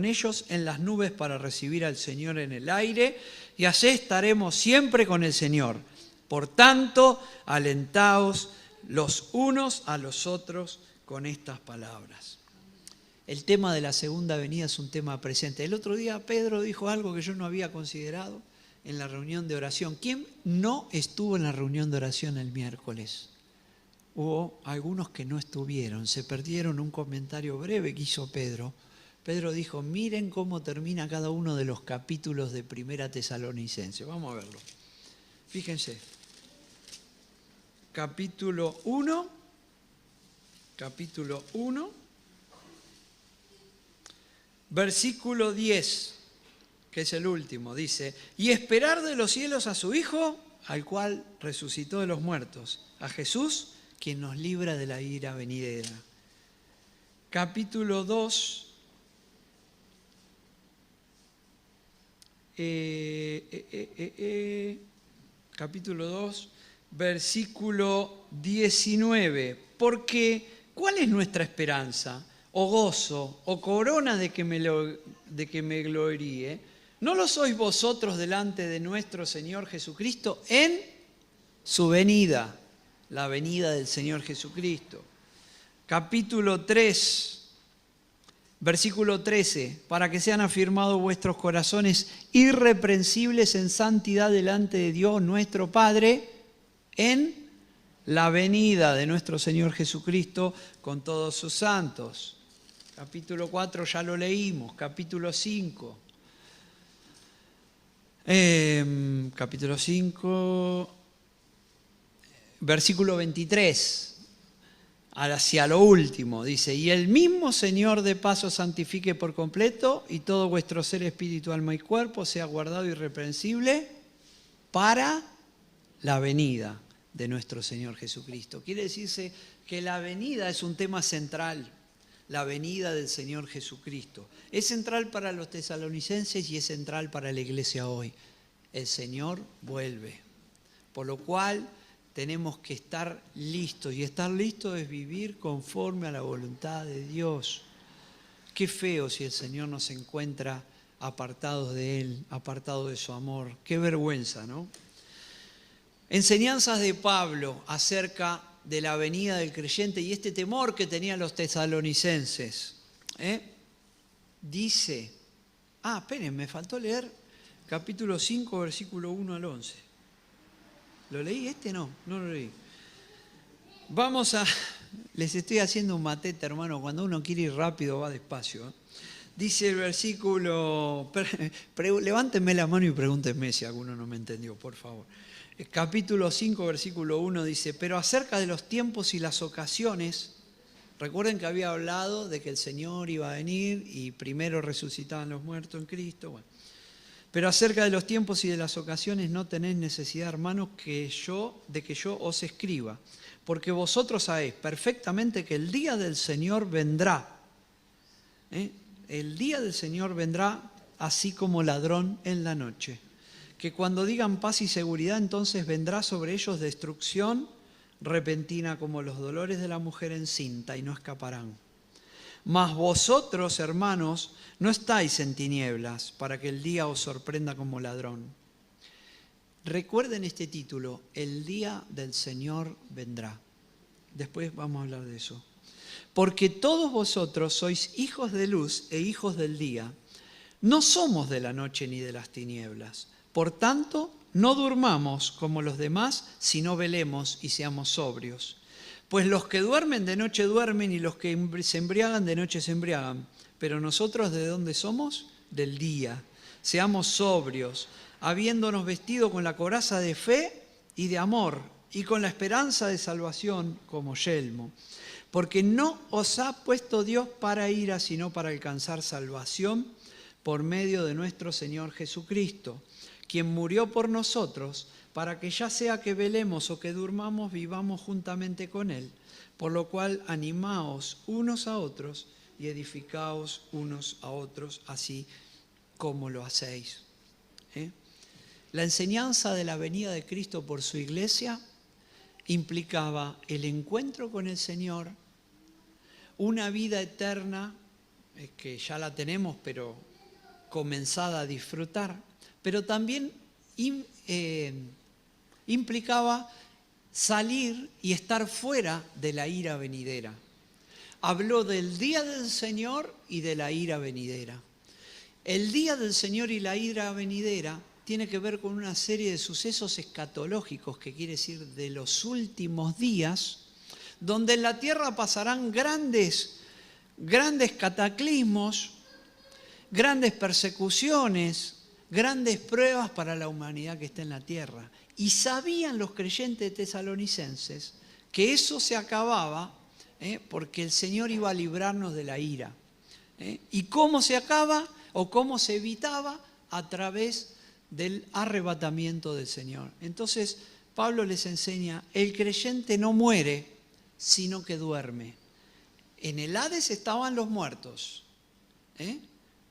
ellos en las nubes para recibir al Señor en el aire, y así estaremos siempre con el Señor. Por tanto, alentaos los unos a los otros con estas palabras. El tema de la segunda venida es un tema presente. El otro día Pedro dijo algo que yo no había considerado en la reunión de oración. ¿Quién no estuvo en la reunión de oración el miércoles? Hubo algunos que no estuvieron, se perdieron un comentario breve que hizo Pedro. Pedro dijo, miren cómo termina cada uno de los capítulos de Primera Tesalonicenses. Vamos a verlo. Fíjense. Capítulo 1, versículo 10, que es el último, dice: y esperar de los cielos a su Hijo, al cual resucitó de los muertos, a Jesús, quien nos libra de la ira venidera. Capítulo 2, capítulo 2, versículo 19. Porque, ¿cuál es nuestra esperanza, o gozo, o corona de que me gloríe? ¿No lo sois vosotros delante de nuestro Señor Jesucristo en su venida? La venida del Señor Jesucristo. Capítulo 3, versículo 13. Para que sean afirmados vuestros corazones irreprensibles en santidad delante de Dios nuestro Padre, en la venida de nuestro Señor Jesucristo con todos sus santos. Capítulo 4 ya lo leímos. Capítulo 5. Capítulo 5, versículo 23. Hacia lo último, dice: y el mismo Señor de paso santifique por completo, y todo vuestro ser, espíritu, alma y cuerpo sea guardado irreprensible para la venida de nuestro Señor Jesucristo. Quiere decirse que la venida es un tema central, la venida del Señor Jesucristo. Es central para los tesalonicenses y es central para la iglesia hoy. el Señor vuelve. Por lo cual tenemos que estar listos, y estar listos es vivir conforme a la voluntad de Dios. Qué feo si el Señor nos encuentra apartados de Él, apartados de su amor. Qué vergüenza, ¿no? Enseñanzas de Pablo acerca de la venida del creyente y este temor que tenían los tesalonicenses. Dice, esperen, me faltó leer capítulo 5, versículo 1 al 11. ¿Lo leí? No lo leí. Les estoy haciendo un matete, hermano, cuando uno quiere ir rápido va despacio. Dice el versículo, levántenme la mano y pregúntenme si alguno no me entendió, por favor. El capítulo 5, versículo 1 dice, pero acerca de los tiempos y las ocasiones, recuerden que había hablado de que el Señor iba a venir y primero resucitaban los muertos en Cristo. Bueno. Pero acerca de los tiempos y de las ocasiones no tenéis necesidad, hermanos, de que yo os escriba, porque vosotros sabéis perfectamente que el día del Señor vendrá. El día del Señor vendrá así como ladrón en la noche. Que cuando digan paz y seguridad, entonces vendrá sobre ellos destrucción repentina como los dolores de la mujer encinta y no escaparán. Mas vosotros, hermanos, no estáis en tinieblas para que el día os sorprenda como ladrón. Recuerden este título, el día del Señor vendrá. Después vamos a hablar de eso. Porque todos vosotros sois hijos de luz e hijos del día. No somos de la noche ni de las tinieblas. Por tanto, no durmamos como los demás, sino velemos y seamos sobrios. Pues los que duermen de noche duermen y los que se embriagan de noche se embriagan. Pero nosotros, ¿de dónde somos? Del día. Seamos sobrios, habiéndonos vestido con la coraza de fe y de amor y con la esperanza de salvación como yelmo. Porque no os ha puesto Dios para ira, sino para alcanzar salvación por medio de nuestro Señor Jesucristo, quien murió por nosotros, para que ya sea que velemos o que durmamos, vivamos juntamente con Él. Por lo cual, animaos unos a otros y edificaos unos a otros, así como lo hacéis. La enseñanza de la venida de Cristo por su iglesia implicaba el encuentro con el Señor, una vida eterna, que ya la tenemos, pero comenzada a disfrutar, pero también implicaba salir y estar fuera de la ira venidera. Habló del día del Señor y de la ira venidera. El día del Señor y la ira venidera tiene que ver con una serie de sucesos escatológicos, que quiere decir de los últimos días, donde en la tierra pasarán grandes cataclismos, grandes persecuciones, grandes pruebas para la humanidad que está en la tierra. Y sabían los creyentes tesalonicenses que eso se acababa porque el Señor iba a librarnos de la ira. ¿Y cómo se acaba o cómo se evitaba? A través del arrebatamiento del Señor. Entonces Pablo les enseña, el creyente no muere, sino que duerme. En el Hades estaban los muertos,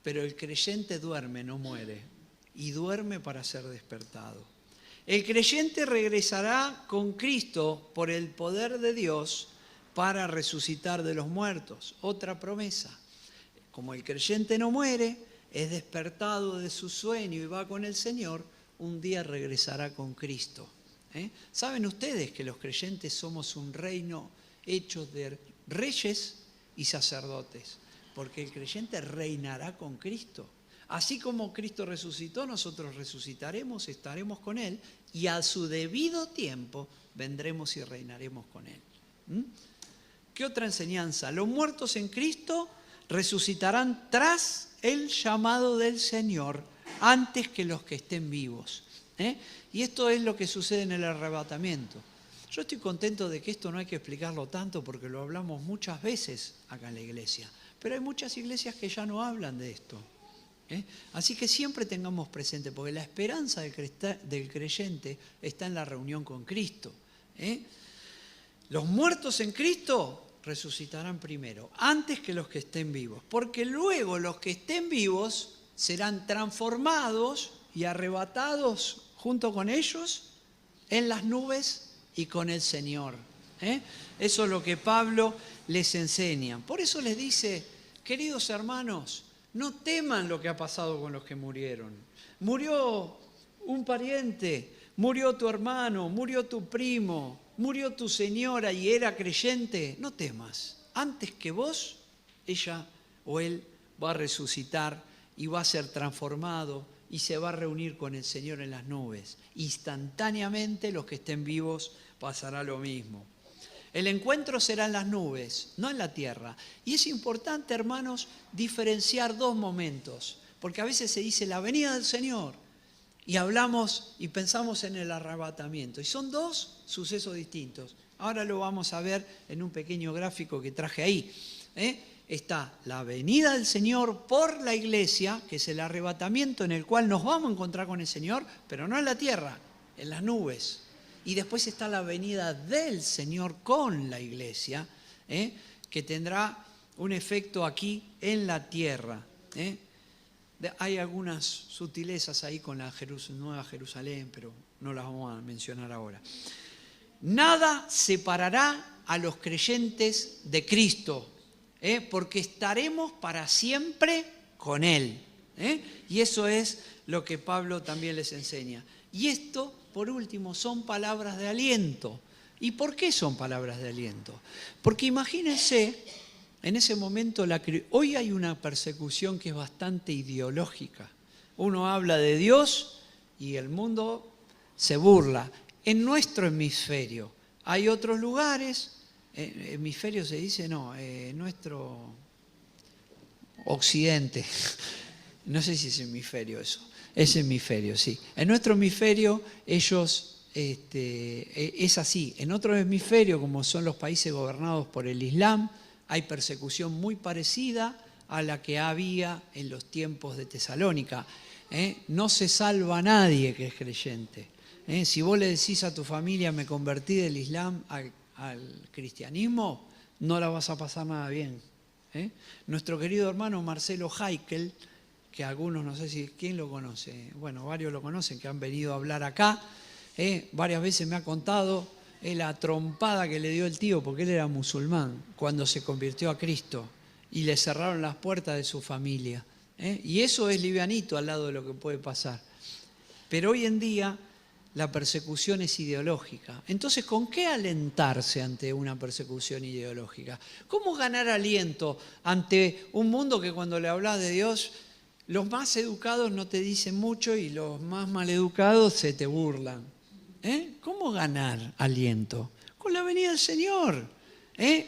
pero el creyente duerme, no muere, y duerme para ser despertado. El creyente regresará con Cristo por el poder de Dios para resucitar de los muertos. Otra promesa. Como el creyente no muere, es despertado de su sueño y va con el Señor, un día regresará con Cristo. ¿Saben ustedes que los creyentes somos un reino hecho de reyes y sacerdotes? Porque el creyente reinará con Cristo. Así como Cristo resucitó, nosotros resucitaremos, estaremos con Él y a su debido tiempo vendremos y reinaremos con Él. ¿Qué otra enseñanza? Los muertos en Cristo resucitarán tras el llamado del Señor antes que los que estén vivos. Y esto es lo que sucede en el arrebatamiento. Yo estoy contento de que esto no hay que explicarlo tanto porque lo hablamos muchas veces acá en la iglesia, pero hay muchas iglesias que ya no hablan de esto. Así que siempre tengamos presente, porque la esperanza del creyente está en la reunión con Cristo. Los muertos en Cristo resucitarán primero, antes que los que estén vivos, porque luego los que estén vivos serán transformados y arrebatados junto con ellos en las nubes y con el Señor. Eso es lo que Pablo les enseña. Por eso les dice, queridos hermanos, no teman lo que ha pasado con los que murieron. Murió un pariente, murió tu hermano, murió tu primo, murió tu señora y era creyente. No temas. Antes que vos, ella o él va a resucitar y va a ser transformado y se va a reunir con el Señor en las nubes. Instantáneamente los que estén vivos pasará lo mismo. El encuentro será en las nubes, no en la tierra. Y es importante, hermanos, diferenciar dos momentos, porque a veces se dice la venida del Señor y hablamos y pensamos en el arrebatamiento. Y son dos sucesos distintos. Ahora lo vamos a ver en un pequeño gráfico que traje ahí. Está la venida del Señor por la iglesia, que es el arrebatamiento en el cual nos vamos a encontrar con el Señor, pero no en la tierra, en las nubes. Y después está la venida del Señor con la iglesia, que tendrá un efecto aquí en la tierra. Hay algunas sutilezas ahí con la Nueva Jerusalén, pero no las vamos a mencionar ahora. Nada separará a los creyentes de Cristo, porque estaremos para siempre con Él. Y eso es lo que Pablo también les enseña. Y esto, por último, son palabras de aliento. ¿Y por qué son palabras de aliento? Porque imagínense, en ese momento, hoy hay una persecución que es bastante ideológica. Uno habla de Dios y el mundo se burla. En nuestro hemisferio hay otros lugares, hemisferio se dice, no, nuestro occidente, no sé si es hemisferio eso. Es hemisferio, sí. En nuestro hemisferio ellos, es así. En otro hemisferio, como son los países gobernados por el Islam, hay persecución muy parecida a la que había en los tiempos de Tesalónica. No se salva a nadie que es creyente. Si vos le decís a tu familia, me convertí del Islam al cristianismo, no la vas a pasar nada bien. Nuestro querido hermano Marcelo Heikel, que algunos, no sé si quién lo conoce, bueno, varios lo conocen, que han venido a hablar acá, varias veces me ha contado la trompada que le dio el tío, porque él era musulmán, cuando se convirtió a Cristo, y le cerraron las puertas de su familia. Y eso es livianito al lado de lo que puede pasar. Pero hoy en día la persecución es ideológica. Entonces, ¿con qué alentarse ante una persecución ideológica? ¿Cómo ganar aliento ante un mundo que cuando le hablas de Dios, los más educados no te dicen mucho y los más maleducados se te burlan? ¿Cómo ganar aliento? Con la venida del Señor.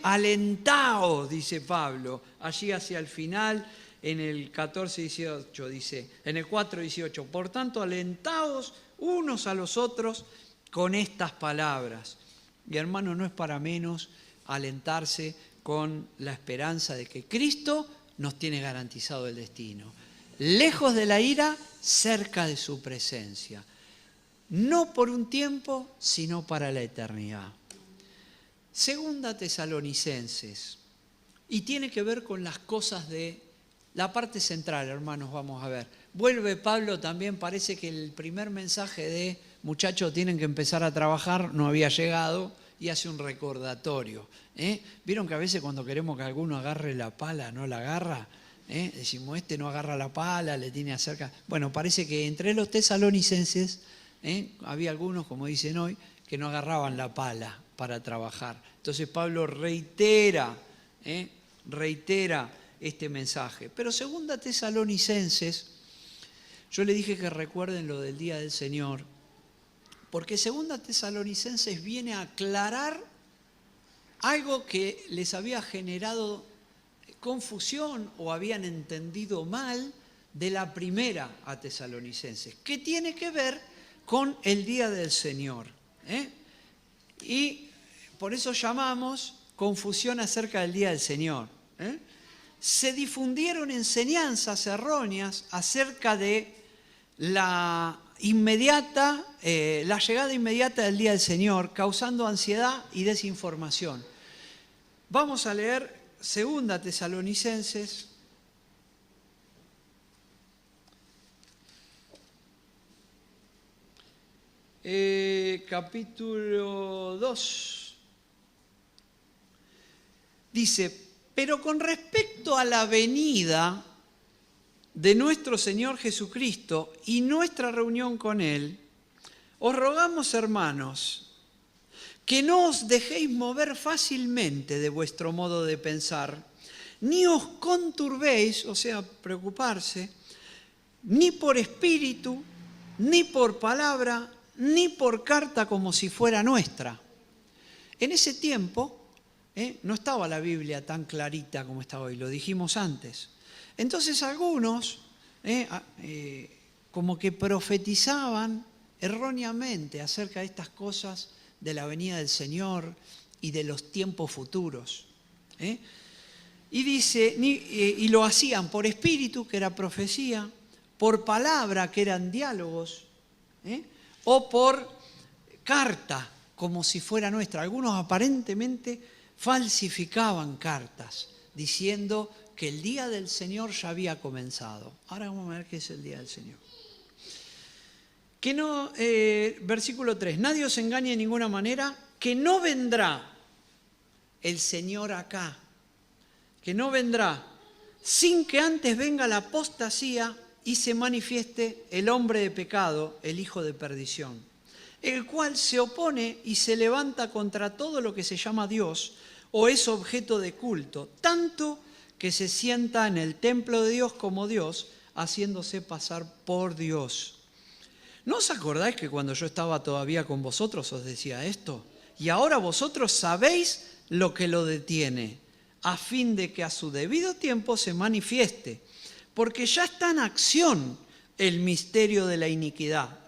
Alentaos, dice Pablo, allí hacia el final, en el 14:18 dice, en el 4:18, por tanto, alentaos unos a los otros con estas palabras. Y hermano, no es para menos alentarse con la esperanza de que Cristo nos tiene garantizado el destino. Lejos de la ira, cerca de su presencia. No por un tiempo, sino para la eternidad. Segunda Tesalonicenses. Y tiene que ver con las cosas de la parte central, hermanos, vamos a ver. Vuelve Pablo también, parece que el primer mensaje de muchachos tienen que empezar a trabajar no había llegado y hace un recordatorio. ¿Vieron que a veces cuando queremos que alguno agarre la pala, no la agarra? Decimos, este no agarra la pala, le tiene cerca. Bueno, parece que entre los tesalonicenses había algunos, como dicen hoy, que no agarraban la pala para trabajar. Entonces Pablo reitera este mensaje. Pero segunda Tesalonicenses, yo le dije que recuerden lo del día del Señor, porque segunda Tesalonicenses viene a aclarar algo que les había generado confusión o habían entendido mal de la primera a Tesalonicenses, que tiene que ver con el día del Señor. Y por eso llamamos confusión acerca del día del Señor. Se difundieron enseñanzas erróneas acerca de la llegada inmediata del día del Señor, causando ansiedad y desinformación. Vamos a leer segunda Tesalonicenses, capítulo 2. Dice, pero con respecto a la venida de nuestro Señor Jesucristo y nuestra reunión con Él, os rogamos, hermanos, que no os dejéis mover fácilmente de vuestro modo de pensar, ni os conturbéis, o sea, preocuparse, ni por espíritu, ni por palabra, ni por carta como si fuera nuestra. En ese tiempo no estaba la Biblia tan clarita como está hoy, lo dijimos antes. Entonces algunos como que profetizaban erróneamente acerca de estas cosas de la venida del Señor y de los tiempos futuros. Y dice, y lo hacían por espíritu, que era profecía, por palabra, que eran diálogos, o por carta, como si fuera nuestra. Algunos aparentemente falsificaban cartas, diciendo que el día del Señor ya había comenzado. Ahora vamos a ver qué es el día del Señor. Que no, versículo 3, nadie os engañe de ninguna manera, que no vendrá el Señor acá, que no vendrá sin que antes venga la apostasía y se manifieste el hombre de pecado, el hijo de perdición, el cual se opone y se levanta contra todo lo que se llama Dios o es objeto de culto, tanto que se sienta en el templo de Dios como Dios, haciéndose pasar por Dios. ¿No os acordáis que cuando yo estaba todavía con vosotros os decía esto? Y ahora vosotros sabéis lo que lo detiene, a fin de que a su debido tiempo se manifieste, porque ya está en acción el misterio de la iniquidad.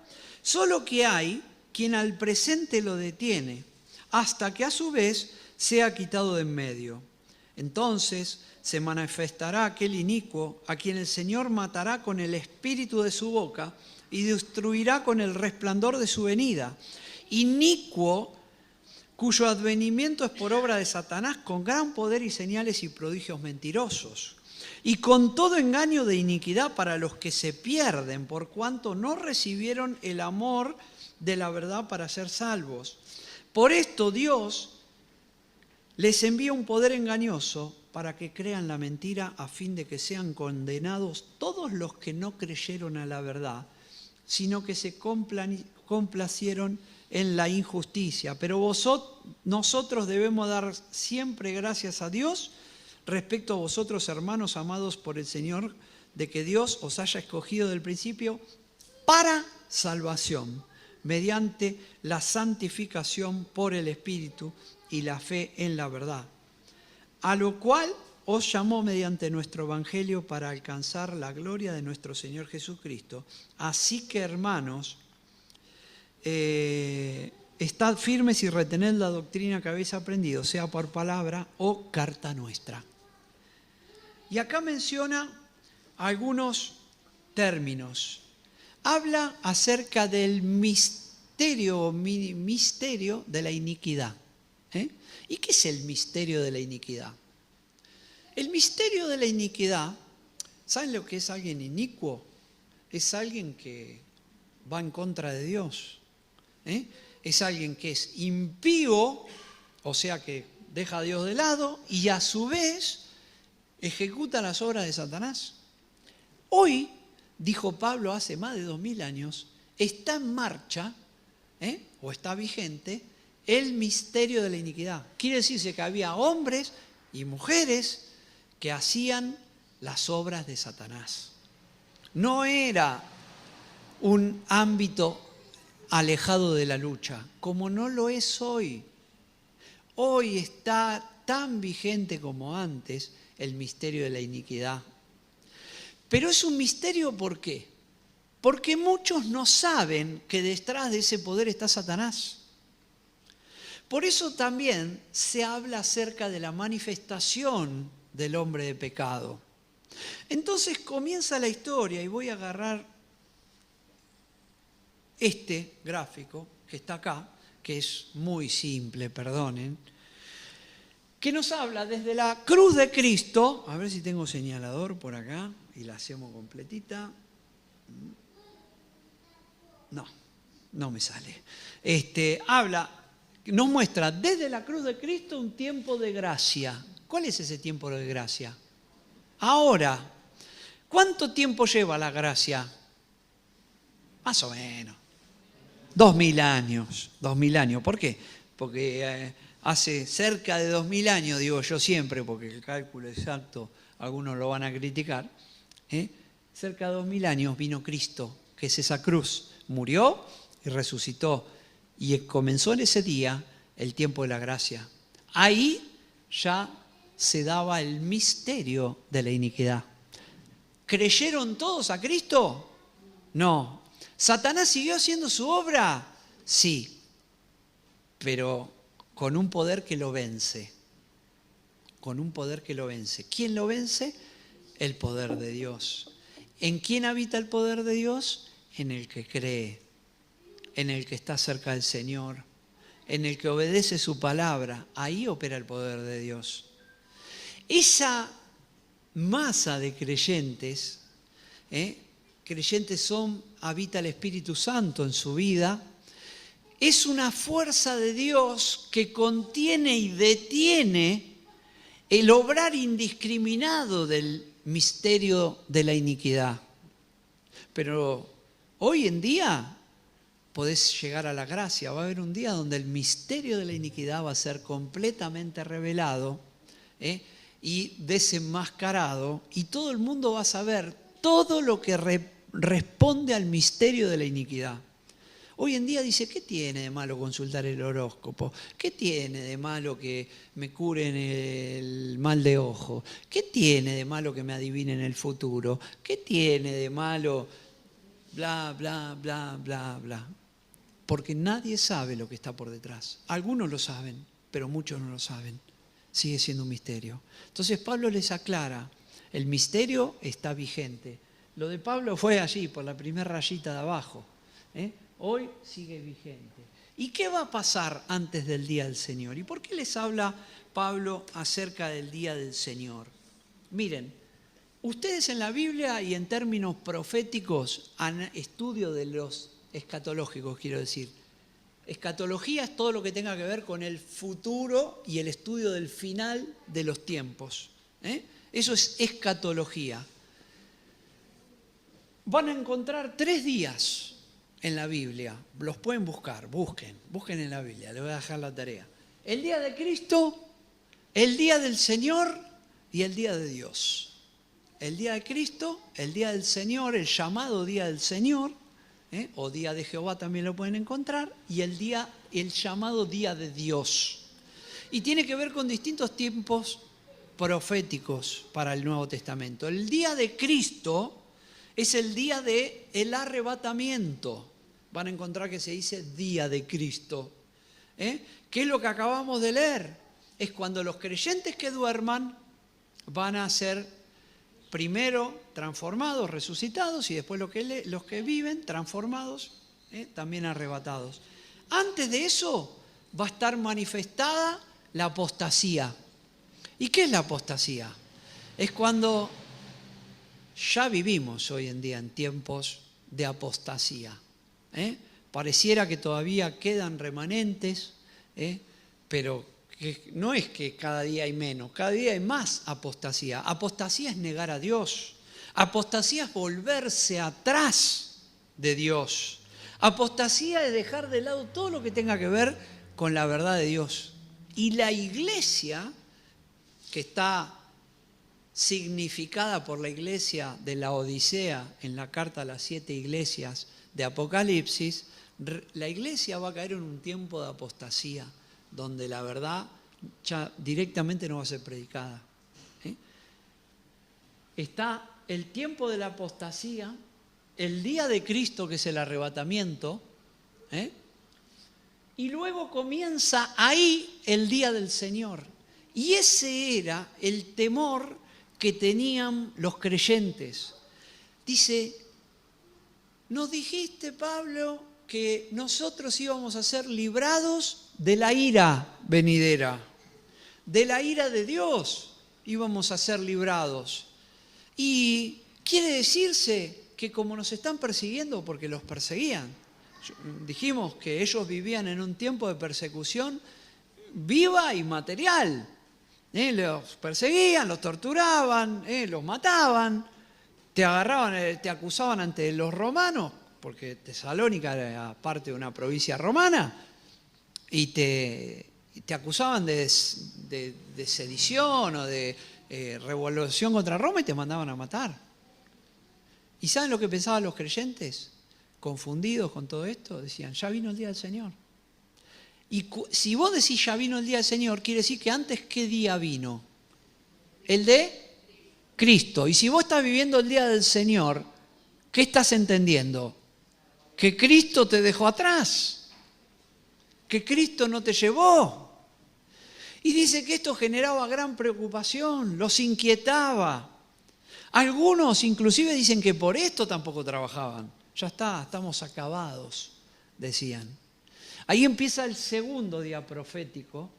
Solo que hay quien al presente lo detiene, hasta que a su vez sea quitado de en medio. Entonces se manifestará aquel inicuo a quien el Señor matará con el espíritu de su boca y destruirá con el resplandor de su venida. Inicuo, cuyo advenimiento es por obra de Satanás, con gran poder y señales y prodigios mentirosos, y con todo engaño de iniquidad para los que se pierden, por cuanto no recibieron el amor de la verdad para ser salvos. Por esto Dios les envía un poder engañoso para que crean la mentira, a fin de que sean condenados todos los que no creyeron a la verdad, sino que se complacieron en la injusticia. Pero nosotros debemos dar siempre gracias a Dios respecto a vosotros, hermanos amados por el Señor, de que Dios os haya escogido del principio para salvación, mediante la santificación por el Espíritu y la fe en la verdad, a lo cual os llamó mediante nuestro Evangelio para alcanzar la gloria de nuestro Señor Jesucristo. Así que, hermanos, estad firmes y retened la doctrina que habéis aprendido, sea por palabra o carta nuestra. Y acá menciona algunos términos. Habla acerca del misterio de la iniquidad. ¿Y qué es el misterio de la iniquidad? El misterio de la iniquidad, ¿saben lo que es alguien inicuo? Es alguien que va en contra de Dios. Es alguien que es impío, o sea que deja a Dios de lado y a su vez ejecuta las obras de Satanás. Hoy, dijo Pablo hace más de 2000 años, está en marcha, o está vigente, el misterio de la iniquidad. Quiere decirse que había hombres y mujeres que hacían las obras de Satanás. No era un ámbito alejado de la lucha, como no lo es hoy. Hoy está tan vigente como antes el misterio de la iniquidad. Pero es un misterio, ¿por qué? Porque muchos no saben que detrás de ese poder está Satanás. Por eso también se habla acerca de la manifestación del hombre de pecado. Entonces comienza la historia, y voy a agarrar este gráfico que está acá, que es muy simple, perdonen, que nos habla desde la cruz de Cristo. A ver si tengo señalador por acá y la hacemos completita. No. no me sale. Nos muestra desde la cruz de Cristo un tiempo de gracia. ¿Cuál es ese tiempo de gracia? Ahora, ¿cuánto tiempo lleva la gracia? Más o menos. 2000 años. 2000 años. ¿Por qué? Porque hace cerca de 2000 años, digo yo siempre, porque el cálculo exacto algunos lo van a criticar, cerca de 2000 años vino Cristo, que es esa cruz. Murió y resucitó. Y comenzó en ese día el tiempo de la gracia. Ahí ya se daba el misterio de la iniquidad. ¿Creyeron todos a Cristo? No. ¿Satanás siguió haciendo su obra? Sí, pero con un poder que lo vence. Con un poder que lo vence. ¿Quién lo vence? El poder de Dios. ¿En quién habita el poder de Dios? En el que cree, en el que está cerca del Señor, en el que obedece su palabra. Ahí opera el poder de Dios. Esa masa de creyentes, habita el Espíritu Santo en su vida, es una fuerza de Dios que contiene y detiene el obrar indiscriminado del misterio de la iniquidad. Pero hoy en día podés llegar a la gracia. Va a haber un día donde el misterio de la iniquidad va a ser completamente revelado y desenmascarado, y todo el mundo va a saber todo lo que responde al misterio de la iniquidad. Hoy en día dice, ¿qué tiene de malo consultar el horóscopo? ¿Qué tiene de malo que me curen el mal de ojo? ¿Qué tiene de malo que me adivinen el futuro? ¿Qué tiene de malo bla, bla, bla, bla, bla? Porque nadie sabe lo que está por detrás. Algunos lo saben, pero muchos no lo saben. Sigue siendo un misterio. Entonces Pablo les aclara, el misterio está vigente. Lo de Pablo fue allí, por la primera rayita de abajo. Hoy sigue vigente. ¿Y qué va a pasar antes del día del Señor? ¿Y por qué les habla Pablo acerca del día del Señor? Miren, ustedes en la Biblia y en términos proféticos, estudio de los escatológicos, quiero decir. Escatología es todo lo que tenga que ver con el futuro y el estudio del final de los tiempos. Eso es escatología. Van a encontrar 3 días en la Biblia. Los pueden buscar, busquen en la Biblia, les voy a dejar la tarea. El día de Cristo, el día del Señor y el día de Dios. El día de Cristo, el día del Señor, el llamado día del Señor, o día de Jehová también lo pueden encontrar, y el llamado día de Dios. Y tiene que ver con distintos tiempos proféticos para el Nuevo Testamento. El día de Cristo es el día del arrebatamiento. Van a encontrar que se dice día de Cristo. ¿Qué es lo que acabamos de leer? Es cuando los creyentes que duerman van a ser primero transformados, resucitados, y después los que viven transformados, también arrebatados. Antes de eso va a estar manifestada la apostasía. ¿Y qué es la apostasía? Es cuando ya vivimos hoy en día en tiempos de apostasía. Pareciera que todavía quedan remanentes, pero que no es que cada día hay menos, cada día hay más apostasía. Apostasía es negar a Dios. Apostasía es volverse atrás de Dios. Apostasía es dejar de lado todo lo que tenga que ver con la verdad de Dios. Y la iglesia, que está significada por la iglesia de la Odisea en la carta a las 7 iglesias de Apocalipsis, la iglesia va a caer en un tiempo de apostasía, donde la verdad ya directamente no va a ser predicada. Está el tiempo de la apostasía, el día de Cristo, que es el arrebatamiento, y luego comienza ahí el día del Señor. Y ese era el temor que tenían los creyentes. Dice, ¿nos dijiste, Pablo, que nosotros íbamos a ser librados de la ira venidera? De la ira de Dios íbamos a ser librados. Y quiere decirse que como nos están persiguiendo, porque los perseguían, Dijimos que ellos vivían en un tiempo de persecución viva y material. Los perseguían, los torturaban, los mataban, te agarraban, te acusaban ante los romanos, porque Tesalónica era parte de una provincia romana, y te acusaban de sedición o de revolución contra Roma y te mandaban a matar. ¿Y saben lo que pensaban los creyentes? Confundidos con todo esto, decían, ya vino el día del Señor. Y si vos decís ya vino el día del Señor, quiere decir que antes, ¿qué día vino? El de Cristo. Y si vos estás viviendo el día del Señor, ¿qué estás entendiendo? Que Cristo te dejó atrás, que Cristo no te llevó. Y dice que esto generaba gran preocupación, los inquietaba. Algunos inclusive dicen que por esto tampoco trabajaban. Ya está, estamos acabados, decían. Ahí empieza el segundo día profético,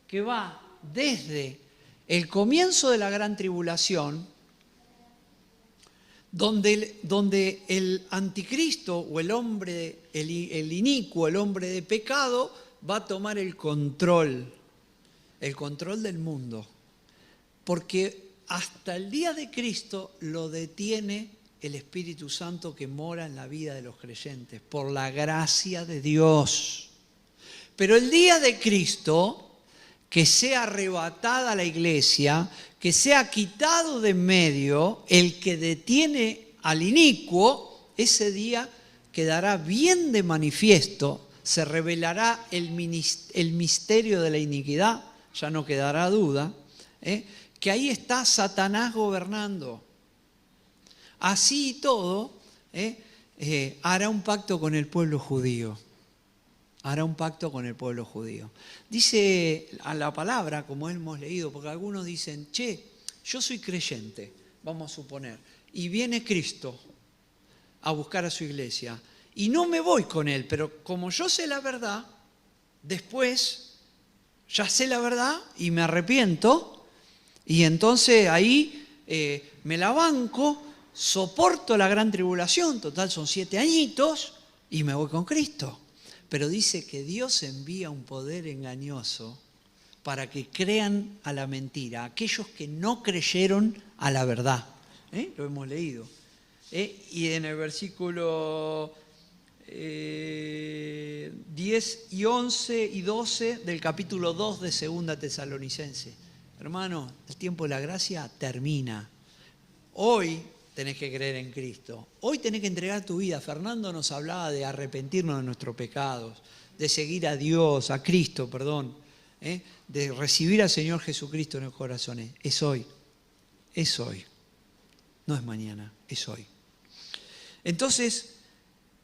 que va desde el comienzo de la gran tribulación, donde el anticristo o el hombre, el inicuo, el hombre de pecado, va a tomar el control del mundo. Porque hasta el día de Cristo lo detiene el Espíritu Santo que mora en la vida de los creyentes, por la gracia de Dios. Pero el día de Cristo, que sea arrebatada la iglesia, que sea quitado de en medio el que detiene al inicuo, ese día quedará bien de manifiesto, se revelará el misterio de la iniquidad, ya no quedará duda, que ahí está Satanás gobernando. Así y todo, hará un pacto con el pueblo judío. Hará un pacto con el pueblo judío. Dice a la palabra, como hemos leído, porque algunos dicen, che, yo soy creyente, vamos a suponer, y viene Cristo a buscar a su iglesia, y no me voy con él, pero como yo sé la verdad, después ya sé la verdad y me arrepiento, y entonces ahí me la banco, soporto la gran tribulación, total son 7 añitos, y me voy con Cristo. Pero dice que Dios envía un poder engañoso para que crean a la mentira, aquellos que no creyeron a la verdad. Lo hemos leído. Y en el versículo 10 y 11 y 12 del capítulo 2 de 2 Tesalonicense. Hermano, el tiempo de la gracia termina. Hoy tenés que creer en Cristo. Hoy tenés que entregar tu vida. Fernando nos hablaba de arrepentirnos de nuestros pecados, de seguir a Dios, a Cristo, perdón, de recibir al Señor Jesucristo en los corazones. Es hoy. Es hoy. No es mañana, es hoy. Entonces,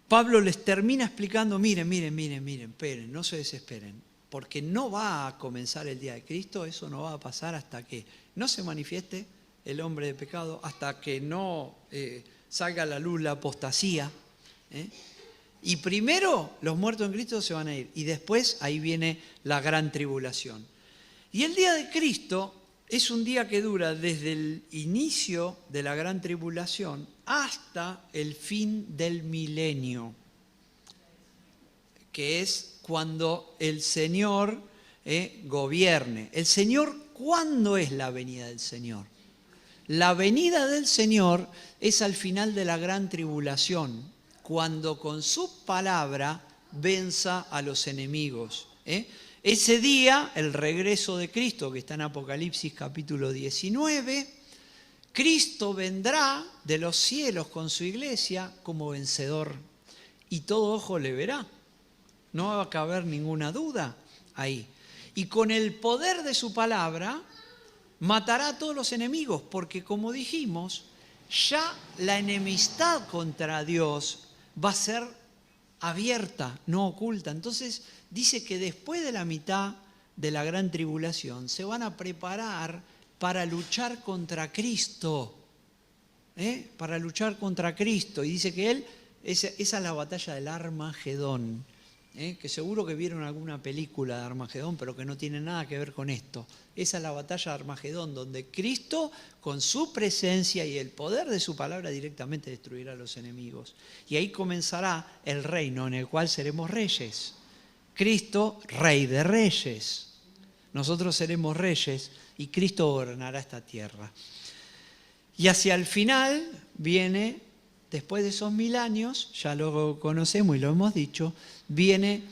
Pablo les termina explicando, miren, esperen, no se desesperen, porque no va a comenzar el día de Cristo, eso no va a pasar hasta que no se manifieste el hombre de pecado, hasta que no salga a la luz la apostasía. Y primero los muertos en Cristo se van a ir, y después ahí viene la gran tribulación. Y el día de Cristo es un día que dura desde el inicio de la gran tribulación hasta el fin del milenio, que es cuando el Señor gobierne. El Señor, ¿cuándo es la venida del Señor? La venida del Señor es al final de la gran tribulación, cuando con su palabra venza a los enemigos. Ese día, el regreso de Cristo, que está en Apocalipsis capítulo 19, Cristo vendrá de los cielos con su iglesia como vencedor y todo ojo le verá. No va a caber ninguna duda ahí. Y con el poder de su palabra matará a todos los enemigos, porque como dijimos, ya la enemistad contra Dios va a ser abierta, no oculta. Entonces dice que después de la mitad de la gran tribulación se van a preparar para luchar contra Cristo. Para luchar contra Cristo. Y dice que esa es la batalla del Armagedón. que seguro que vieron alguna película de Armagedón, pero que no tiene nada que ver con esto. Esa es la batalla de Armagedón, donde Cristo, con su presencia y el poder de su palabra, directamente destruirá a los enemigos. Y ahí comenzará el reino en el cual seremos reyes. Cristo, rey de reyes. Nosotros seremos reyes y Cristo gobernará esta tierra. Y hacia el final viene, después de esos 1000 años, ya lo conocemos y lo hemos dicho, viene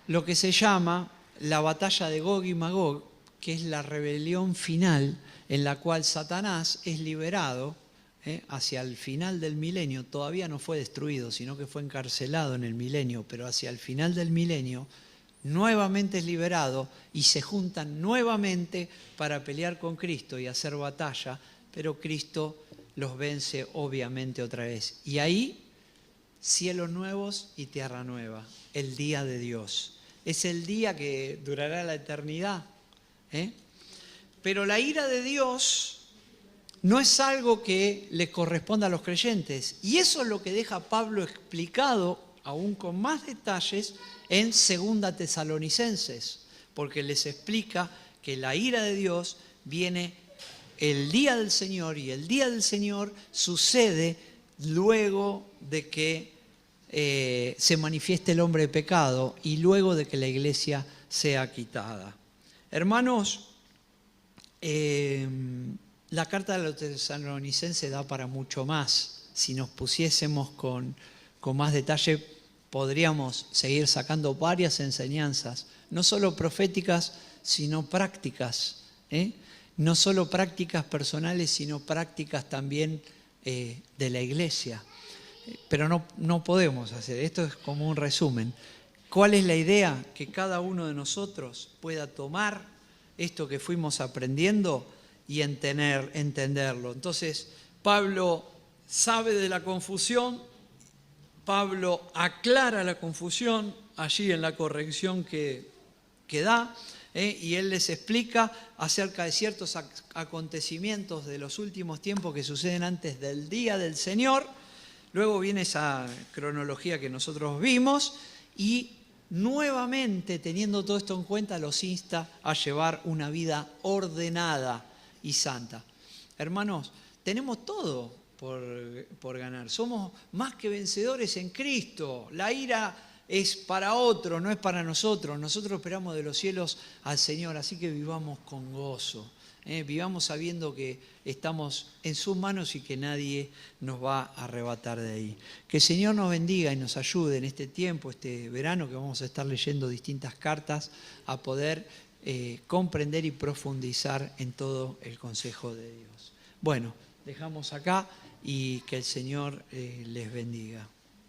lo que se llama la batalla de Gog y Magog, que es la rebelión final en la cual Satanás es liberado hacia el final del milenio. Todavía no fue destruido, sino que fue encarcelado en el milenio, pero hacia el final del milenio nuevamente es liberado y se juntan nuevamente para pelear con Cristo y hacer batalla, pero Cristo los vence obviamente otra vez. Y ahí, cielos nuevos y tierra nueva, el día de Dios. Es el día que durará la eternidad. Pero la ira de Dios no es algo que le corresponda a los creyentes. Y eso es lo que deja Pablo explicado, aún con más detalles, en 2 Tesalonicenses. Porque les explica que la ira de Dios viene el día del Señor, y el día del Señor sucede luego de que se manifieste el hombre de pecado y luego de que la iglesia sea quitada. Hermanos, la carta de los Tesalonicenses da para mucho más. Si nos pusiésemos con más detalle, podríamos seguir sacando varias enseñanzas, no solo proféticas, sino prácticas, no solo prácticas personales, sino prácticas también de la iglesia. Pero no podemos hacer, esto es como un resumen. ¿Cuál es la idea? Que cada uno de nosotros pueda tomar esto que fuimos aprendiendo y entenderlo. Entonces, Pablo sabe de la confusión, Pablo aclara la confusión allí en la corrección que da, y él les explica acerca de ciertos acontecimientos de los últimos tiempos que suceden antes del día del Señor. Luego viene esa cronología que nosotros vimos y nuevamente, teniendo todo esto en cuenta, los insta a llevar una vida ordenada y santa. Hermanos, tenemos todo por ganar. Somos más que vencedores en Cristo. La ira es para otro, no es para nosotros. Nosotros esperamos de los cielos al Señor, así que vivamos con gozo. Vivamos sabiendo que estamos en sus manos y que nadie nos va a arrebatar de ahí. Que el Señor nos bendiga y nos ayude en este tiempo, este verano, que vamos a estar leyendo distintas cartas, a poder comprender y profundizar en todo el consejo de Dios. Bueno, dejamos acá y que el Señor les bendiga.